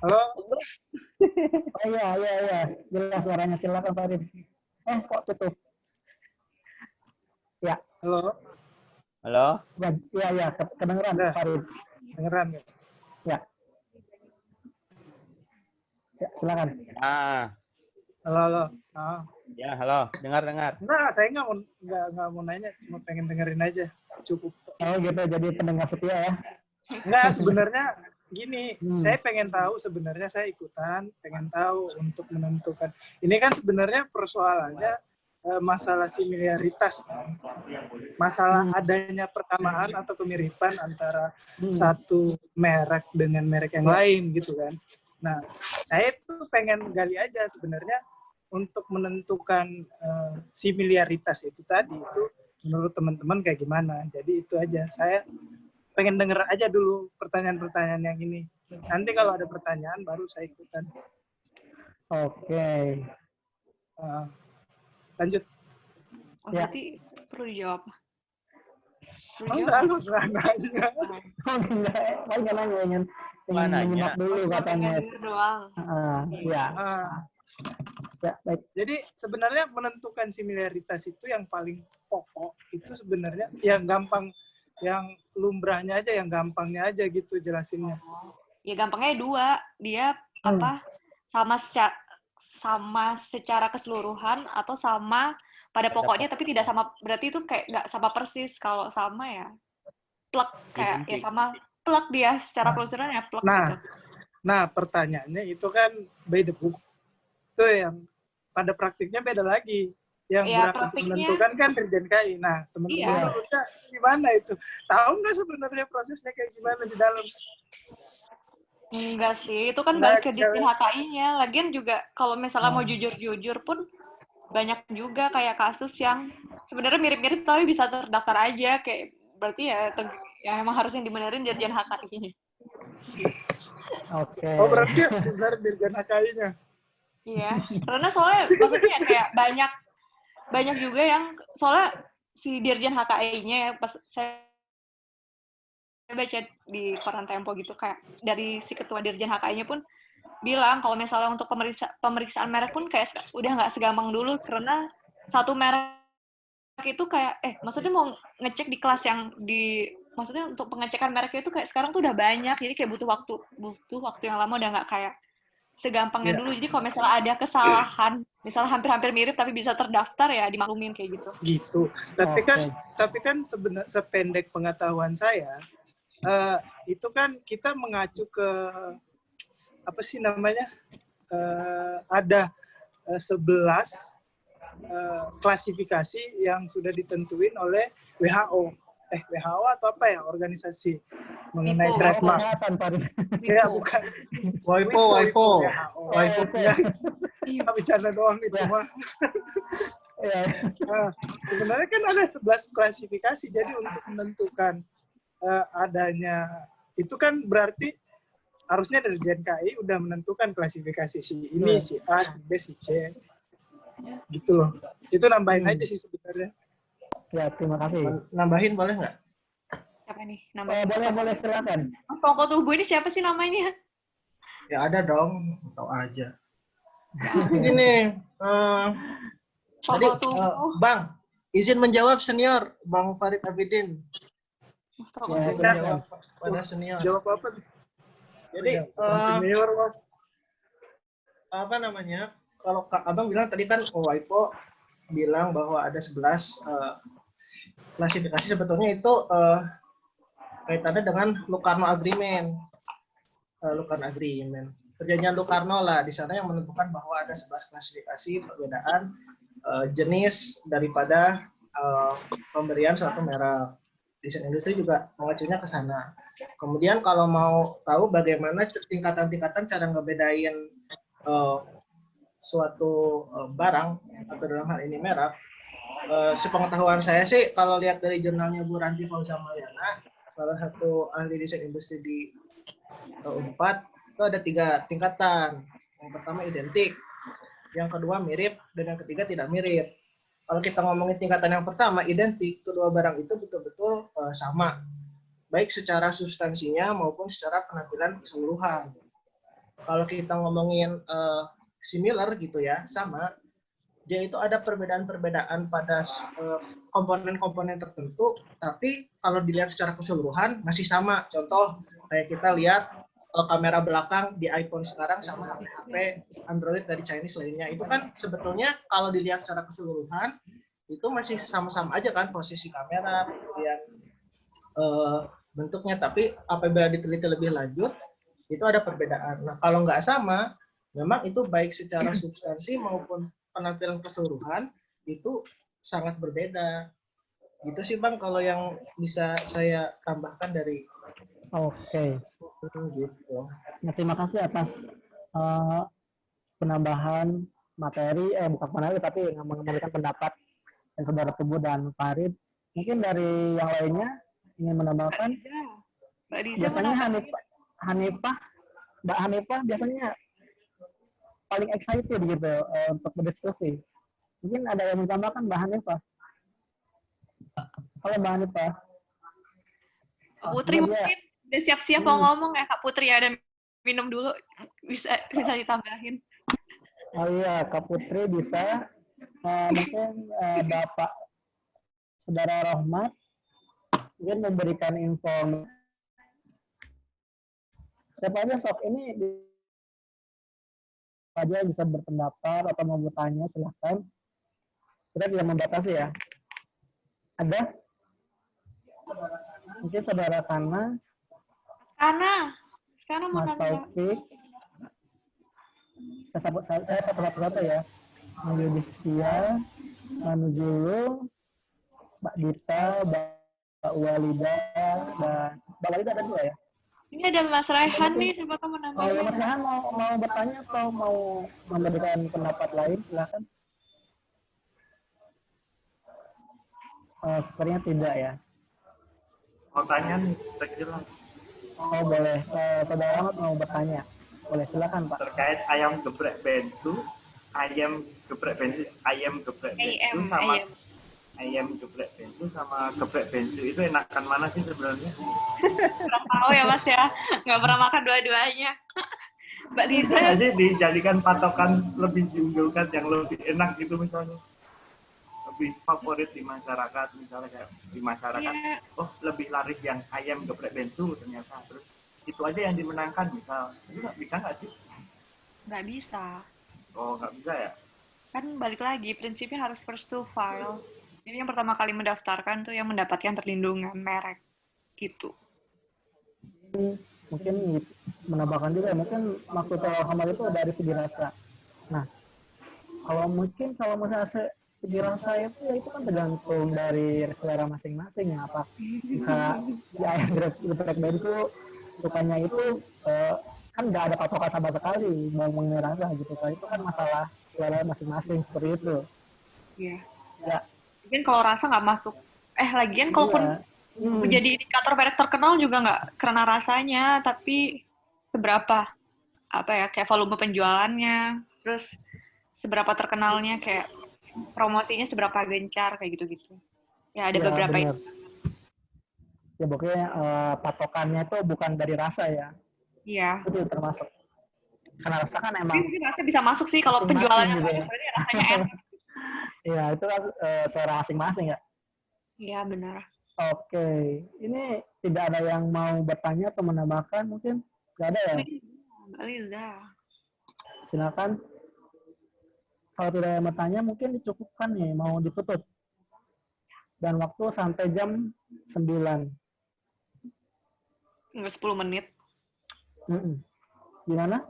Halo? Oh iya. Jelas suaranya, silakan Farid. Kok tutup? Ya. Halo? Ya, kedengeran Farid. Kedengeran ya? Ya. Ya, silakan. Halo. Ya, halo. Dengar. Nah, saya nggak mau nanya, cuma pengen dengerin aja. Cukup. Oh gitu, jadi pendengar setia ya? Enggak, sebenarnya gini, saya pengen tahu sebenarnya saya ikutan, pengen tahu untuk menentukan. Ini kan sebenarnya persoalannya masalah similaritas, kan? Masalah adanya persamaan atau kemiripan antara satu merek dengan merek yang lain gitu kan. Nah, saya tuh pengen gali aja sebenarnya untuk menentukan similaritas itu tadi itu menurut teman-teman kayak gimana. Jadi itu aja. Saya pengen denger aja dulu pertanyaan-pertanyaan yang ini. Nanti kalau ada pertanyaan baru saya ikutan. Oke. Lanjut. Oh, berarti perlu dijawab. Enggak nanya. Enggak nanya, ingin menyimak dulu katanya. Ya, baik. Jadi sebenarnya menentukan similaritas itu yang paling pokok itu sebenarnya yang gampang, yang lumrahnya aja, yang gampangnya aja gitu jelasinnya. Ya gampangnya dua, dia sama secara keseluruhan atau sama pada pokoknya tapi tidak sama, berarti itu kayak nggak sama persis. Kalau sama ya plek, kayak ya sama plek dia secara keseluruhan ya plek gitu. Nah pertanyaannya itu kan by the book, itu yang pada praktiknya beda lagi. Yang berhak untuk menentukan kan Dirjen KI. Nah teman-teman menurutnya gimana itu? Tahu nggak sebenarnya prosesnya kayak gimana di dalam? Enggak sih, itu kan balik ke Dirjen HKI-nya. Lagian juga kalau misalnya mau jujur-jujur pun banyak juga kayak kasus yang sebenarnya mirip-mirip tapi bisa terdaftar aja, kayak berarti ya emang harusnya dibenerin Dirjen HKI-nya. Oke. Oh berarti benar Dirjen HKI-nya. Iya, karena soalnya maksudnya kayak banyak juga yang soalnya si Dirjen HKI-nya ya, pas saya baca di koran Tempo gitu, kayak dari si ketua Dirjen HKI-nya pun bilang kalau misalnya untuk pemeriksaan merek pun kayak udah nggak segampang dulu, karena satu merek itu kayak maksudnya mau ngecek di kelas yang maksudnya untuk pengecekan mereknya itu kayak sekarang tuh udah banyak, jadi kayak butuh waktu yang lama, udah nggak kayak segampangnya Iya. dulu. Jadi kalau misalnya ada kesalahan, misalnya hampir-hampir mirip tapi bisa terdaftar ya dimaklumin kayak gitu. Gitu. Tapi Oke. kan sebenarnya sependek pengetahuan saya, itu kan kita mengacu ke apa sih namanya? Ada 11 klasifikasi yang sudah ditentuin oleh WHO. WHO atau apa ya, organisasi mengenai WIPO. trademark. Kesehatan, Pak. Ya, bukan. WIPO. Ya, kita bicara doang itu Ya. mah. Iya. Nah, sebenarnya kan ada 11 klasifikasi. Jadi untuk menentukan adanya itu kan berarti harusnya dari DNKI udah menentukan klasifikasi si ini, si A, si B, si C. Gitu loh. Itu nambahin aja sih sebenarnya. Ya, terima kasih. Nambahin boleh nggak? Siapa nih namanya? Boleh silakan. Mas Toko Tubuh ini siapa sih namanya? Ya ada dong, tahu aja. Begini, tadi Toko Tubuh. Bang, izin menjawab senior, Bang Farid Abidin. Mas Toko Ya, Izin Tubuh. menjawab pada senior. Jawab apa nih? Jadi Senior, Mas. apa namanya? Kalau Kak Abang bilang tadi kan WIPO bilang bahwa ada 11 klasifikasi, sebetulnya itu kaitannya dengan Locarno Agreement. Locarno Agreement. Perjanjian Locarno lah, di sana yang menentukan bahwa ada 11 klasifikasi perbedaan jenis daripada pemberian suatu merek. Desain industri juga mengacunya ke sana. Kemudian kalau mau tahu bagaimana tingkatan-tingkatan cara ngebedain suatu barang atau dalam hal ini merek, sepengetahuan saya sih kalau lihat dari jurnalnya Bu Ranti Fauzamayana, salah satu ahli desain industri di Unpad, itu ada 3 tingkatan. Yang pertama identik, yang kedua mirip, dan yang ketiga tidak mirip. Kalau kita ngomongin tingkatan yang pertama, identik, kedua barang itu betul-betul sama, baik secara substansinya maupun secara penampilan keseluruhan. Kalau kita ngomongin similar gitu ya, sama, dia itu ada perbedaan-perbedaan pada komponen-komponen tertentu, tapi kalau dilihat secara keseluruhan masih sama. Contoh, kayak kita lihat kamera belakang di iPhone sekarang sama HP Android dari Chinese lainnya. Itu kan sebetulnya kalau dilihat secara keseluruhan, itu masih sama-sama aja kan posisi kamera, kemudian bentuknya. Tapi apabila diteliti lebih lanjut, itu ada perbedaan. Nah, kalau nggak sama, memang itu baik secara substansi maupun penampilan keseluruhan, itu sangat berbeda. Gitu sih Bang, kalau yang bisa saya tambahkan dari Oke. gitu. Nah, terima kasih atas penambahan materi, bukan materi tapi memberikan pendapat dari Saudara Tubuh dan Farid. Mungkin dari yang lainnya ingin menambahkan. Mbak Riza Biasanya menambahkan. Mbak Hanifah biasanya paling excited gitu untuk berdiskusi. Mungkin ada yang menambahkan Mbak Hanifah. Halo Mbak Hanifah. Kak Putri mungkin udah siap-siap mau ngomong ya Kak Putri, ada minum dulu, bisa ditambahin. Oh iya, Kak Putri bisa. Mungkin Bapak Saudara Rohmat mungkin memberikan info. Siapa aja sok ini aja bisa berpendapat atau mau bertanya, silahkan. Kita tidak membatasi ya. Ada? Mungkin Saudara Kana, Kana mau Mas nanya. Taufik. Saya satu-satu ya. Mas Yudhistia, Manujulu, Mbak Dita, Mbak Walida, dan Mbak Walida ada 2 ya? Ini ada Mas Raihan nih, siapa kamu Oh, nambahin? Mas Rehan mau bertanya atau mau memberikan pendapat lain? Silakan. Sepertinya tidak ya. Mau tanya nih, kira-kira Oh boleh. Saudara Ahmad mau bertanya. Boleh, silakan Pak. terkait ayam geprek bensu, ayam geprek bensu sama ayam geprek bensu sama geprek bensu itu enakan mana sih sebenarnya? Kurang tahu ya Mas ya, nggak pernah makan dua-duanya. Mbak Bisa Liza, nggak sih dijadikan patokan lebih diunggulkan yang lebih enak gitu misalnya? Lebih favorit di masyarakat, misalnya kayak di masyarakat, Iya. oh lebih laris yang ayam geprek bensu ternyata, terus itu aja yang dimenangkan misal, itu bisa nggak sih? Nggak bisa. Oh, nggak bisa ya? Kan balik lagi, prinsipnya harus first to file. Jadi yang pertama kali mendaftarkan tuh yang mendapatkan perlindungan merek gitu. Mungkin menambahkan juga mungkin maksud Hamad itu dari segi rasa. Nah, kalau misalnya segi rasa itu ya itu kan tergantung dari selera masing-masing ya, apa bisa si ayam geprek bensu sukanya itu kan nggak ada patokan sama sekali mau mengenai rasa gitu kan, itu kan masalah selera masing-masing seperti itu Iya. ya. Mungkin kalau rasa nggak masuk. Lagian kalaupun Iya. menjadi indikator merek terkenal juga nggak karena rasanya, tapi seberapa apa ya kayak volume penjualannya, terus seberapa terkenalnya, kayak promosinya seberapa gencar kayak gitu-gitu. Ya ada Ya beberapa benar ya, pokoknya patokannya itu bukan dari rasa ya, Iya. itu termasuk karena rasa kan Tapi emang mungkin rasanya bisa masuk sih kalau masing-masing penjualannya gitu banyak ya. berarti rasanya enak. Ya itu selera masing-masing ya. Iya benar. Oke, ini tidak ada yang mau bertanya atau menambahkan mungkin? Tidak ada ya? Mbak Liza. Silakan. Kalau tidak ada yang bertanya mungkin dicukupkan nih, mau ditutup. Dan waktu sampai jam 9. Nggak 10 menit. Gimana?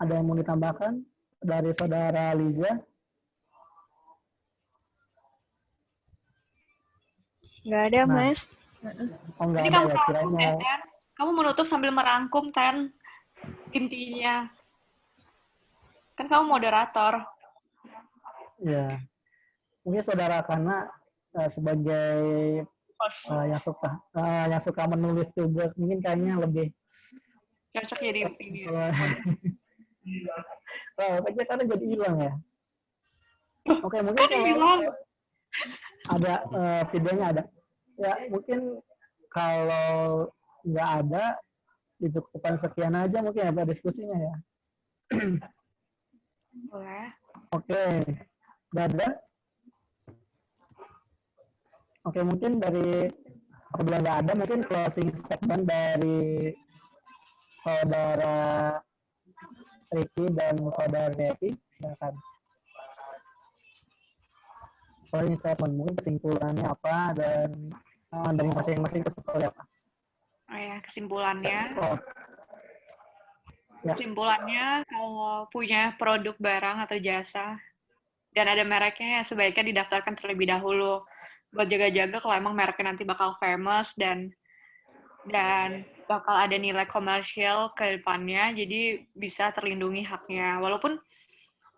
Ada yang mau ditambahkan dari saudara Liza? Nggak ada, Nah. Mas. Oh, enggak Jadi ada kamu ya, kirain rangkum ya, mau. Ten. Kamu menutup sambil merangkum, Ten. Intinya. Kan kamu moderator. Ya, mungkin saudara karena sebagai yang suka menulis juga, mungkin kayaknya lebih Cocok jadi ini. kayaknya karena jadi hilang ya. Oke, mungkin Kan hilang. ada videonya ada. Ya, mungkin kalau nggak ada, dicukupkan sekian aja mungkin ya diskusinya ya. Boleh. Oke, dadah. Oke, mungkin dari apabila nggak ada, mungkin closing statement dari saudara Ricky dan saudara Devi, silakan. Closing statement, mungkin kesimpulannya apa dan dari masing-masing itu seperti apa? Oh ya, kesimpulannya. Ya. Kesimpulannya, kalau punya produk barang atau jasa dan ada mereknya, ya sebaiknya didaftarkan terlebih dahulu. Buat jaga-jaga kalau emang mereknya nanti bakal famous dan bakal ada nilai komersial ke depannya, jadi bisa terlindungi haknya. Walaupun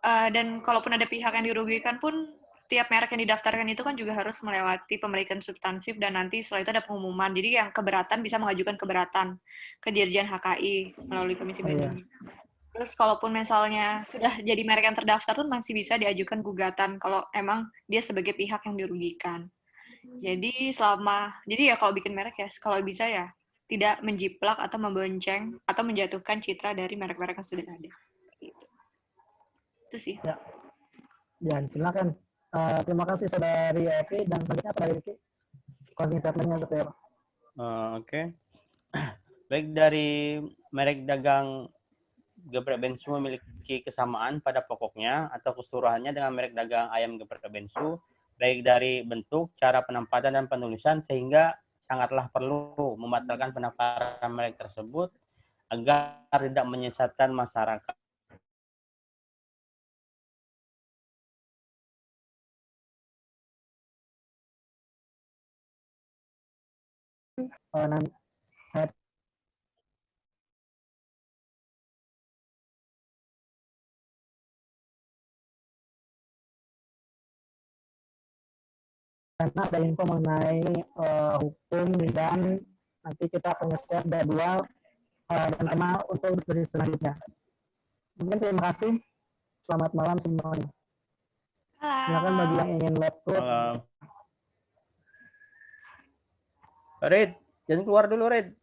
dan kalaupun ada pihak yang dirugikan pun, setiap merek yang didaftarkan itu kan juga harus melewati pemeriksaan substansif dan nanti setelah itu ada pengumuman. Jadi yang keberatan bisa mengajukan keberatan ke Dirjen HKI melalui Komisi Perlindungan. Terus kalaupun misalnya sudah jadi merek yang terdaftar pun masih bisa diajukan gugatan kalau emang dia sebagai pihak yang dirugikan. Jadi ya kalau bikin merek ya kalau bisa ya tidak menjiplak atau membonceng atau menjatuhkan citra dari merek-merek yang sudah ada. Itu sih. Ya, dan silakan. Terima kasih saudari Evi dan selanjutnya saudari Ricky. Closing statement-nya seperti apa? Oke. Baik, dari merek dagang geprek bensu memiliki kesamaan pada pokoknya atau keseluruhannya dengan merek dagang ayam geprek bensu, baik dari bentuk, cara penempatan dan penulisan, sehingga sangatlah perlu membatalkan pendaftaran merek tersebut agar tidak menyesatkan masyarakat. Saya karena ada info mengenai hukum dan nanti kita akan share jadwal dan tema untuk diskusi selanjutnya. Mungkin terima kasih. Selamat malam semuanya. Silakan bagi yang ingin live tour. Red, jangan keluar dulu, Red.